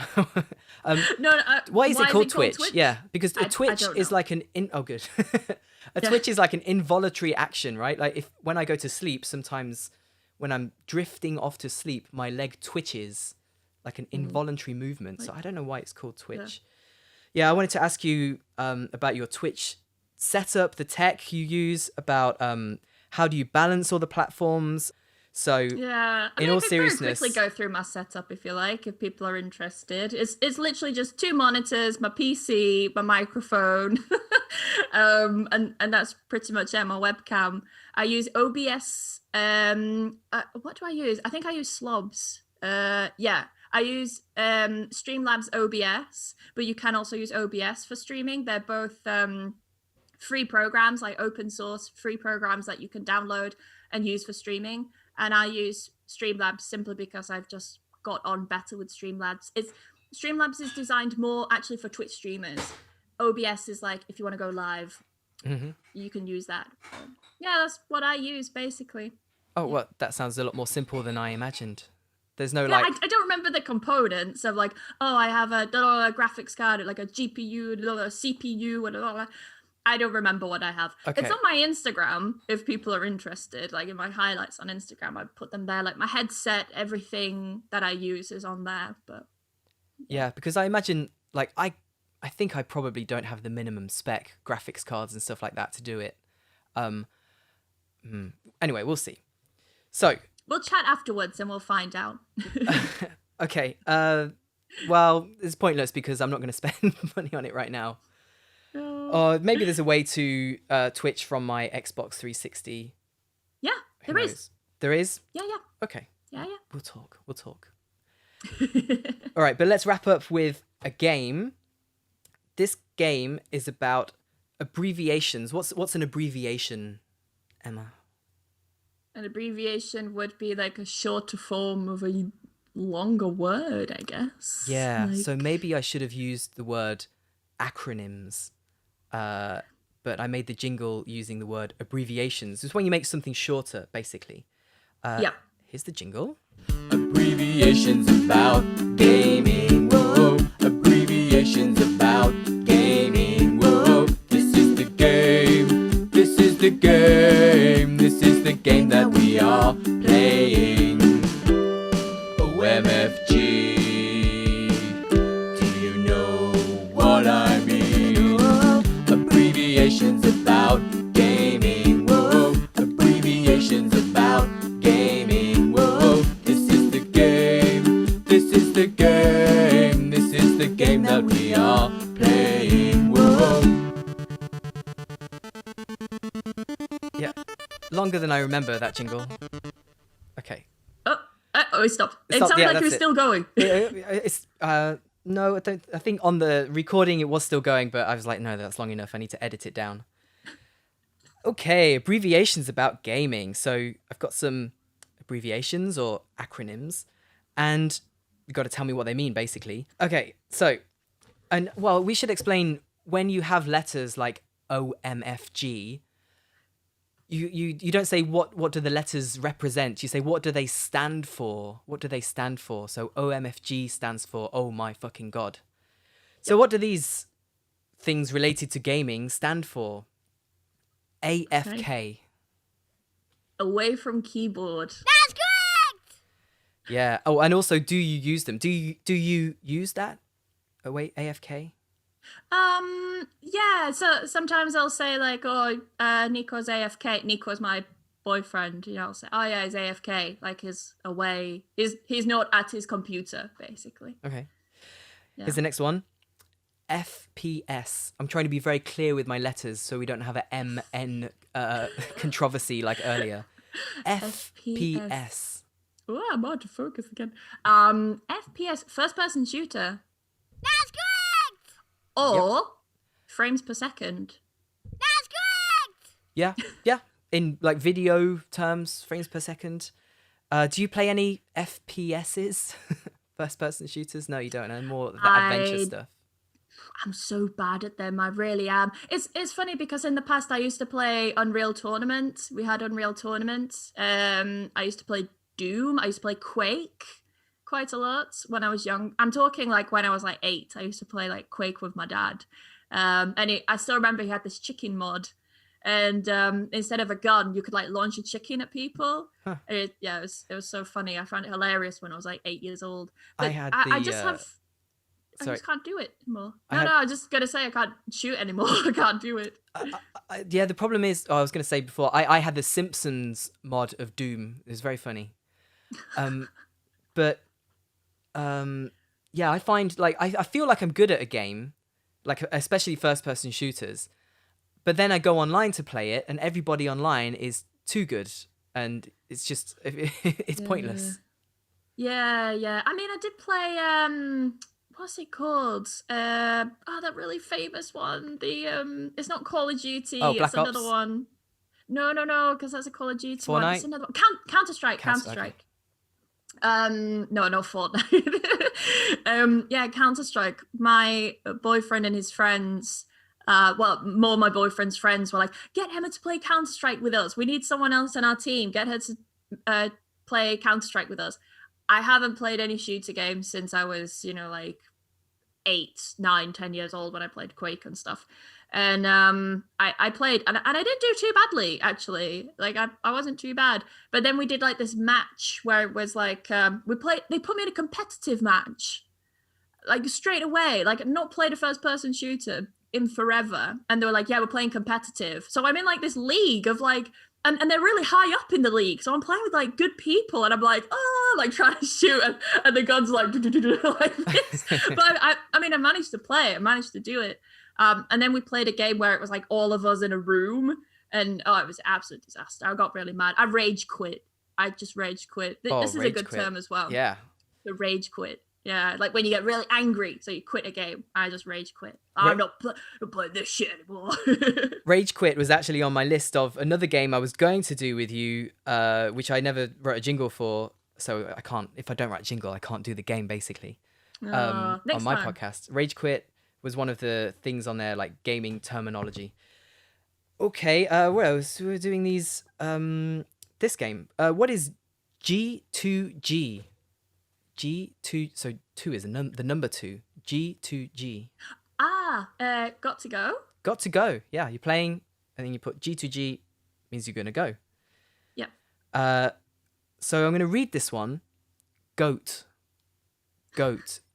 Speaker 3: No.
Speaker 2: Why is it called
Speaker 3: Twitch?
Speaker 2: Yeah, because a
Speaker 3: I
Speaker 2: Twitch
Speaker 3: don't
Speaker 2: is
Speaker 3: know.
Speaker 2: like an good. Twitch is like an involuntary action, right? Like when I go to sleep, sometimes when I'm drifting off to sleep, my leg twitches, like an involuntary movement. So I don't know why it's called Twitch. Yeah, I wanted to ask you about your Twitch setup, the tech you use, about how do you balance all the platforms. So
Speaker 3: yeah, I
Speaker 2: in all
Speaker 3: could
Speaker 2: seriousness,
Speaker 3: very quickly go through my setup if you like, if people are interested. It's literally just 2 monitors, my PC, my microphone, and that's pretty much it. My webcam. I use OBS. What do I use? I think I use Slobs. I use Streamlabs OBS, but you can also use OBS for streaming. They're both free programs, like open source free programs that you can download and use for streaming. And I use Streamlabs simply because I've just got on better with Streamlabs. Streamlabs is designed more actually for Twitch streamers. OBS is like if you want to go live, you can use that. So, yeah, that's what I use basically.
Speaker 2: Oh, well, that sounds a lot more simple than I imagined. There's no
Speaker 3: Yeah,
Speaker 2: like.
Speaker 3: I don't remember the components of like, oh, I have a graphics card, like a GPU, a CPU, and I don't remember what I have.
Speaker 2: Okay.
Speaker 3: It's on my Instagram if people are interested. Like in my highlights on Instagram, I put them there. Like my headset, everything that I use is on there. But
Speaker 2: Yeah, because I imagine like I think I probably don't have the minimum spec graphics cards and stuff like that to do it. Anyway, we'll see. So
Speaker 3: we'll chat afterwards and we'll find out.
Speaker 2: okay. Well, it's pointless because I'm not going to spend money on it right now. Or maybe there's a way to Twitch from my Xbox 360.
Speaker 3: Yeah,
Speaker 2: Who
Speaker 3: there
Speaker 2: knows?
Speaker 3: is.
Speaker 2: There is?
Speaker 3: Yeah.
Speaker 2: Okay.
Speaker 3: Yeah.
Speaker 2: We'll talk. All right, but let's wrap up with a game. This game is about abbreviations. What's an abbreviation, Emma?
Speaker 3: An abbreviation would be like a shorter form of a longer word, I guess.
Speaker 2: Yeah,
Speaker 3: Like...
Speaker 2: so maybe I should have used the word acronyms. But I made the jingle using the word abbreviations. It's when you make something shorter, basically.
Speaker 3: Yeah.
Speaker 2: Here's the jingle.
Speaker 6: Abbreviations about gaming, whoa. Abbreviations about gaming, whoa. This is the game, this is the game, this is the game that we are playing. OMFG, do you know what I mean? Abbreviations about gaming, whoa. Abbreviations about gaming, whoa. This is the game, this is the game, this is the game that we are playing, whoa.
Speaker 2: Yeah, longer than I remember that jingle. Okay.
Speaker 3: Oh, it stopped. It
Speaker 2: stopped,
Speaker 3: sounded
Speaker 2: yeah,
Speaker 3: like it was
Speaker 2: that's it.
Speaker 3: still going.
Speaker 2: It's no, I don't. I think on the recording it was still going, but I was like, no, that's long enough. I need to edit it down. Okay, abbreviations about gaming. So I've got some abbreviations or acronyms, and you've got to tell me what they mean, basically. Okay, so, and well, we should explain when you have letters like OMFG. you don't say what do the letters represent. You say what do they stand for? What do they stand for? So OMFG stands for oh my fucking god. So what do these things related to gaming stand for? AFK.
Speaker 3: Away from keyboard.
Speaker 2: Yeah. Oh, and also, do you use them? Do you use that? Away AFK.
Speaker 3: Yeah, so sometimes I'll say like, oh, Nico's AFK. Nico's my boyfriend, you know, I'll say, oh yeah, he's AFK, like he's away. He's not at his computer, basically.
Speaker 2: Okay.
Speaker 3: Yeah.
Speaker 2: Here's the next one. FPS. I'm trying to be very clear with my letters so we don't have a MN controversy like earlier. FPS.
Speaker 3: Oh, I'm hard to focus again. FPS, first person shooter.
Speaker 4: That's correct!
Speaker 3: Or frames per second.
Speaker 4: That's correct!
Speaker 2: Yeah. In like video terms, frames per second. Do you play any FPSs? First person shooters? No, you don't. No, more the adventure stuff.
Speaker 3: I'm so bad at them. I really am. It's funny because in the past I used to play Unreal Tournament. We had Unreal Tournament. I used to play Doom. I used to play Quake quite a lot when I was young. I'm talking like when I was like 8. I used to play like Quake with my dad. I still remember he had this chicken mod. And instead of a gun, you could like launch a chicken at people.
Speaker 2: Huh.
Speaker 3: It was so funny. I found it hilarious when I was like 8 years old. But
Speaker 2: I
Speaker 3: just can't do it anymore. I was just gonna say I can't shoot anymore. I can't do it.
Speaker 2: Yeah, the problem is, I was going to say before, I had the Simpsons mod of Doom. It was very funny. Yeah, I find like I feel like I'm good at a game, like especially first person shooters. But then I go online to play it, and everybody online is too good, and it's just it's pointless.
Speaker 3: Yeah. I mean, I did play what's it called? That really famous one. The it's not Call of Duty.
Speaker 2: Oh, Black
Speaker 3: it's another
Speaker 2: Ops?
Speaker 3: one. No, because that's a Call of Duty one.
Speaker 2: Fortnite?
Speaker 3: It's another one. Counter Strike.
Speaker 2: Okay.
Speaker 3: No, Fortnite. Yeah, Counter Strike. My boyfriend and his friends. More my boyfriend's friends were like, get Emma to play Counter Strike with us. We need someone else on our team. Get her to play Counter Strike with us. I haven't played any shooter games since I was, like 8, 9, 10 years old when I played Quake and stuff. And I played, and I didn't do too badly, actually. Like, I wasn't too bad. But then we did, like, this match where it was, like, they put me in a competitive match. Like, straight away. Like, not played a first-person shooter in forever. And they were like, yeah, we're playing competitive. So I'm in, like, this league of, like, and they're really high up in the league. So I'm playing with, like, good people. And I'm like, like, trying to shoot. And the gun's, like, like this. But, I mean, I managed to play it. I managed to do it. And then we played a game where it was like all of us in a room, and it was an absolute disaster. I got really mad. I rage quit. I just rage quit. This is a good term as well.
Speaker 2: Yeah.
Speaker 3: The rage quit. Yeah, like when you get really angry, so you quit a game. I just rage quit. I'm not playing this shit anymore.
Speaker 2: Rage quit was actually on my list of another game I was going to do with you, which I never wrote a jingle for. So I can't. If I don't write a jingle, I can't do the game basically. On my podcast, Rage quit was one of the things on there, like gaming terminology. Okay, what else? We're doing these, this game. What is G2G? G2, so 2 is the number 2. G2G.
Speaker 3: Got to go.
Speaker 2: Got to go. Yeah, you're playing, and then you put G2G, means you're going to go.
Speaker 3: Yeah.
Speaker 2: So I'm going to read this one. Goat.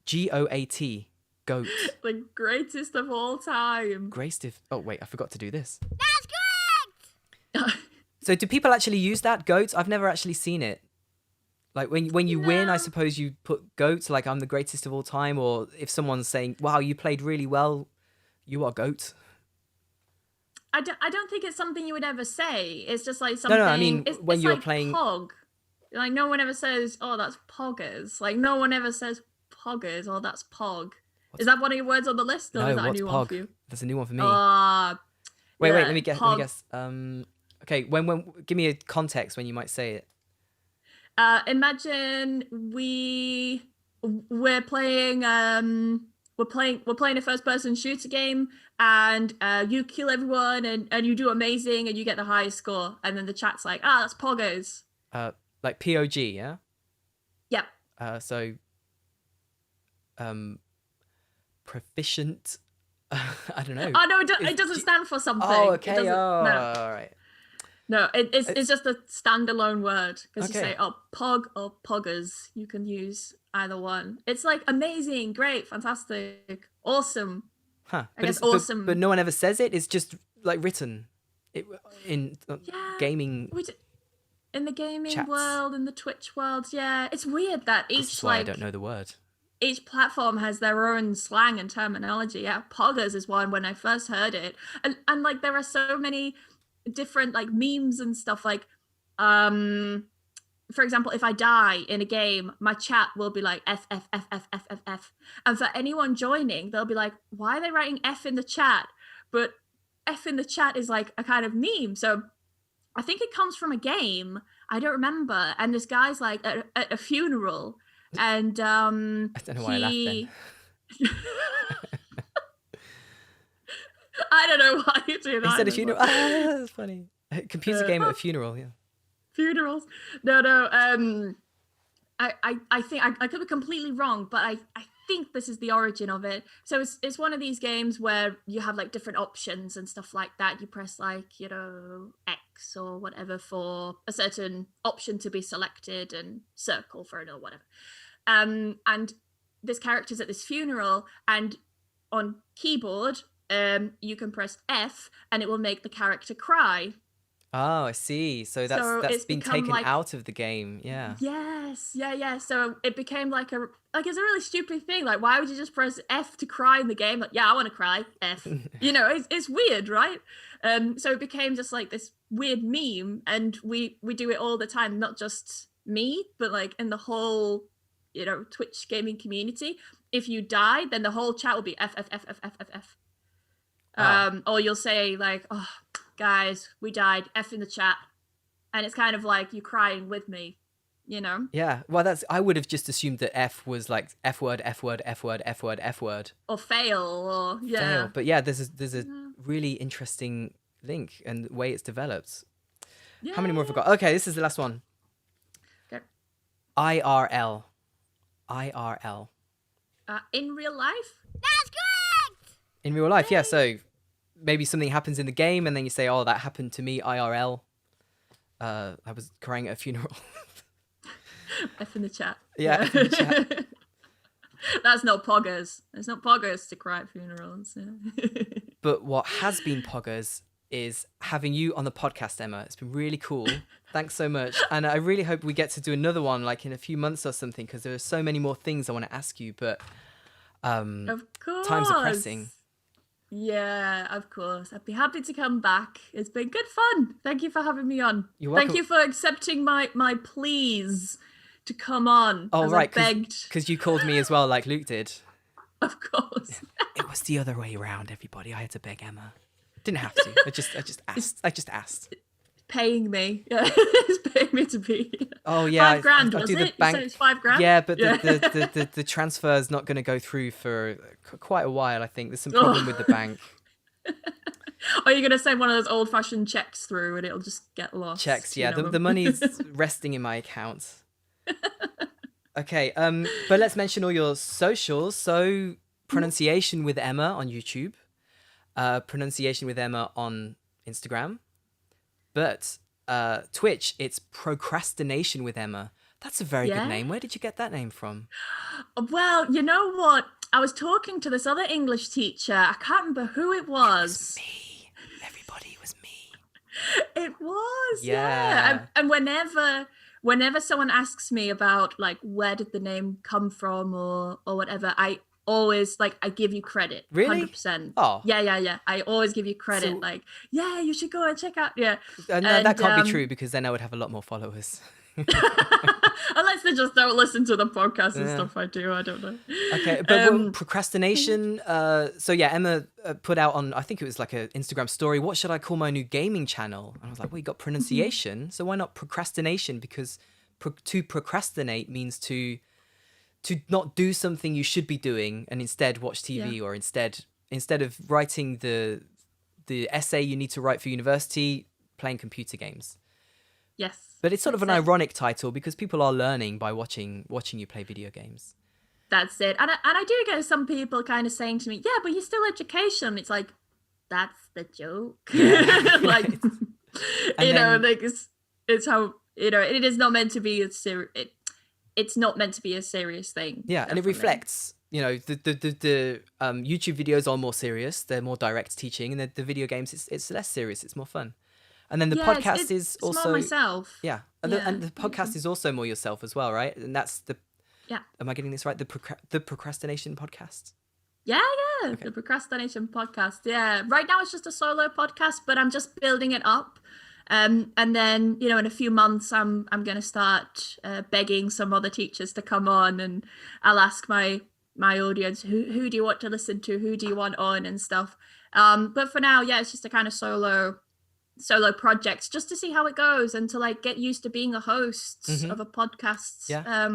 Speaker 2: G-O-A-T. Goat.
Speaker 3: The greatest of all time.
Speaker 2: Oh, wait, I forgot to do this.
Speaker 4: That's correct!
Speaker 2: So do people actually use that, goat? I've never actually seen it. Like when you win, I suppose you put goat, like I'm the greatest of all time, or if someone's saying, wow, you played really well, you are goat.
Speaker 3: I don't think it's something you would ever say. It's just like something.
Speaker 2: No, I mean, when you're
Speaker 3: like
Speaker 2: playing
Speaker 3: Pog. Like no one ever says, oh, that's poggers. Like no one ever says poggers or that's pog. Is that one of your words on the list, or is that a new one for you?
Speaker 2: That's a new one for me. Wait, let me guess. Okay, when give me a context when you might say it.
Speaker 3: Imagine we're playing a first person shooter game, and you kill everyone and you do amazing and you get the highest score, and then the chat's like, that's poggers.
Speaker 2: Like POG, yeah.
Speaker 3: Yep.
Speaker 2: So proficient. I don't know.
Speaker 3: Oh no, it doesn't stand for something.
Speaker 2: Oh,
Speaker 3: It
Speaker 2: okay.
Speaker 3: doesn't-
Speaker 2: Oh,
Speaker 3: no.
Speaker 2: all right.
Speaker 3: No, it's just a standalone word, because you
Speaker 2: Okay.
Speaker 3: say, pog or poggers. You can use either one. It's like amazing, great, fantastic, awesome.
Speaker 2: Huh.
Speaker 3: I guess
Speaker 2: but
Speaker 3: awesome.
Speaker 2: but no one ever says it. It's just like written in
Speaker 3: Yeah.
Speaker 2: gaming.
Speaker 3: In the gaming
Speaker 2: Chats.
Speaker 3: world, in the Twitch world, yeah. It's weird that
Speaker 2: This
Speaker 3: each
Speaker 2: is why I don't know the word.
Speaker 3: each platform has their own slang and terminology. Yeah, poggers is one when I first heard it. And like there are so many different like memes and stuff, like for example, if I die in a game, my chat will be like F F F F F F F. And for anyone joining, they'll be like, why are they writing F in the chat? But F in the chat is like a kind of meme. So I think it comes from a game. I don't remember. And this guy's like at a funeral, and
Speaker 2: I don't know why I laughed then.
Speaker 3: I don't know why you do that.
Speaker 2: He said a
Speaker 3: either,
Speaker 2: funeral.
Speaker 3: but-
Speaker 2: That's funny. A computer game at a funeral. Yeah.
Speaker 3: Funerals. No. I think I could be completely wrong, but I think this is the origin of it. So it's one of these games where you have like different options and stuff like that. You press like, you know, X or whatever for a certain option to be selected, and circle for it or whatever. And this character's at this funeral, and on keyboard, you can press F and it will make the character cry.
Speaker 2: Oh, I see. So that's
Speaker 3: it's
Speaker 2: been
Speaker 3: become
Speaker 2: taken
Speaker 3: like-
Speaker 2: out of the game. Yeah.
Speaker 3: Yes, yeah. So it became like it's a really stupid thing. Like, why would you just press F to cry in the game? Like, yeah, I want to cry. F. You know, it's weird, right? So it became just like this weird meme, and we do it all the time. Not just me, but like in the whole, you know, Twitch gaming community. If you die, then the whole chat will be F F F F F F F. Or you'll say like, oh, guys, we died, F in the chat. And it's kind of like you crying with me, you know?
Speaker 2: Yeah. Well, I would have just assumed that F was like F word, F word, F word, F word, F word.
Speaker 3: Or fail, or yeah.
Speaker 2: Fail. But yeah, there's a really interesting link and the way it's developed.
Speaker 3: Yeah.
Speaker 2: How many more have we got? Okay, this is the last one.
Speaker 3: Okay.
Speaker 2: IRL.
Speaker 3: In real life?
Speaker 4: That's correct!
Speaker 2: In real life, yeah. So maybe something happens in the game and then you say, oh, that happened to me IRL. I was crying at a funeral.
Speaker 3: F in the chat.
Speaker 2: Yeah, F in the chat.
Speaker 3: That's not poggers. It's not poggers to cry at funerals. Yeah.
Speaker 2: But what has been poggers is having you on the podcast, Emma. It's been really cool. Thanks so much. And I really hope we get to do another one like in a few months or something, because there are so many more things I want to ask you, but
Speaker 3: Of course.
Speaker 2: times are pressing.
Speaker 3: Yeah, of course. I'd be happy to come back. It's been good fun. Thank you for having me on.
Speaker 2: You're welcome.
Speaker 3: Thank you for accepting my pleas to come on.
Speaker 2: Oh,
Speaker 3: as
Speaker 2: right,
Speaker 3: I begged.
Speaker 2: because you called me as well, like Luke did.
Speaker 3: Of course.
Speaker 2: It was the other way around, everybody. I had to beg Emma. Didn't have to. I just asked.
Speaker 3: Paying me. Yeah, it's paying me to be here.
Speaker 2: Oh yeah,
Speaker 3: $5 grand,
Speaker 2: I
Speaker 3: was
Speaker 2: do
Speaker 3: it?
Speaker 2: the
Speaker 3: You
Speaker 2: bank.
Speaker 3: said it's $5 grand?
Speaker 2: Yeah, but
Speaker 3: Yeah.
Speaker 2: the transfer is not going to go through for quite a while. I think there's some problem with the bank.
Speaker 3: Or you're gonna send one of those old-fashioned checks through, and it'll just get lost.
Speaker 2: Checks,
Speaker 3: you
Speaker 2: yeah.
Speaker 3: know?
Speaker 2: The money's resting in my account. Okay, but let's mention all your socials. So pronunciation with Emma on YouTube, pronunciation with Emma on Instagram, but Twitch, it's procrastination with Emma. That's a very
Speaker 3: Yeah.
Speaker 2: good name. Where did you get that name from?
Speaker 3: Well, you know what? I was talking to this other English teacher. I can't remember who it was.
Speaker 2: Me. Everybody was me.
Speaker 3: It was,
Speaker 2: Yeah.
Speaker 3: yeah. And whenever someone asks me about like where did the name come from or whatever, I always I give you credit.
Speaker 2: Really?
Speaker 3: 100%.
Speaker 2: Oh.
Speaker 3: Yeah. I always give you credit.
Speaker 2: So-
Speaker 3: Like, yeah, you should go and check out. Yeah.
Speaker 2: No, that
Speaker 3: And,
Speaker 2: can't be true, because then I would have a lot more followers.
Speaker 3: Unless they just don't listen to the podcast and
Speaker 2: Yeah.
Speaker 3: stuff I do. I don't know.
Speaker 2: Okay, but procrastination. So yeah, Emma put out on, I think it was like an Instagram story, what should I call my new gaming channel? And I was like, well, you got pronunciation, so why not procrastination? Because to procrastinate means to not do something you should be doing and instead watch TV or instead instead of writing the essay you need to write for university, playing computer games.
Speaker 3: Yes.
Speaker 2: But it's sort of an
Speaker 3: That's it.
Speaker 2: ironic title because people are learning by watching you play video games.
Speaker 3: That's it. And I do get some people kind of saying to me, yeah, but you're still education. It's like, that's the joke. Like, you know,
Speaker 2: then-
Speaker 3: like it's how, you know, it is not meant to be it's not meant to be a serious thing.
Speaker 2: Yeah, and it
Speaker 3: definitely.
Speaker 2: reflects, you know, the YouTube videos are more serious, they're more direct teaching, and the video games it's less serious, it's more fun. And then the
Speaker 3: Yeah,
Speaker 2: podcast is
Speaker 3: it's more
Speaker 2: also
Speaker 3: myself.
Speaker 2: yeah, and the podcast is also more yourself as well, right? And that's the
Speaker 3: Yeah.
Speaker 2: Am I getting this right? The procrastination podcast.
Speaker 3: Yeah, the procrastination podcast. Yeah, right now it's just a solo podcast, but I'm just building it up. And then, you know, in a few months, I'm going to start begging some other teachers to come on, and I'll ask my audience, who do you want to listen to? Who do you want on and stuff? But for now, yeah, it's just a kind of solo project just to see how it goes and to like get used to being a host of a podcast.
Speaker 2: Yeah.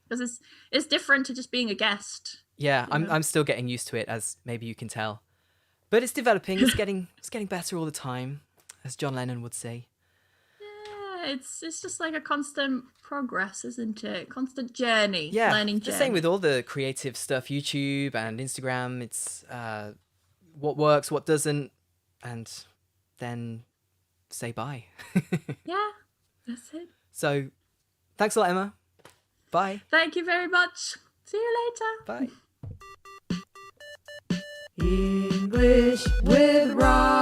Speaker 3: Because it's different to just being a guest.
Speaker 2: Yeah, I'm still getting used to it, as maybe you can tell. But it's developing, it's getting better all the time, as John Lennon would say.
Speaker 3: Yeah, it's just like a constant progress, isn't it? Constant journey.
Speaker 2: Yeah,
Speaker 3: Learning
Speaker 2: the
Speaker 3: journey.
Speaker 2: same with all the creative stuff, YouTube and Instagram. It's what works, what doesn't, and then say bye.
Speaker 3: Yeah, that's it.
Speaker 2: So, thanks a lot, Emma. Bye.
Speaker 3: Thank you very much. See you later.
Speaker 2: Bye.
Speaker 6: English with Rob.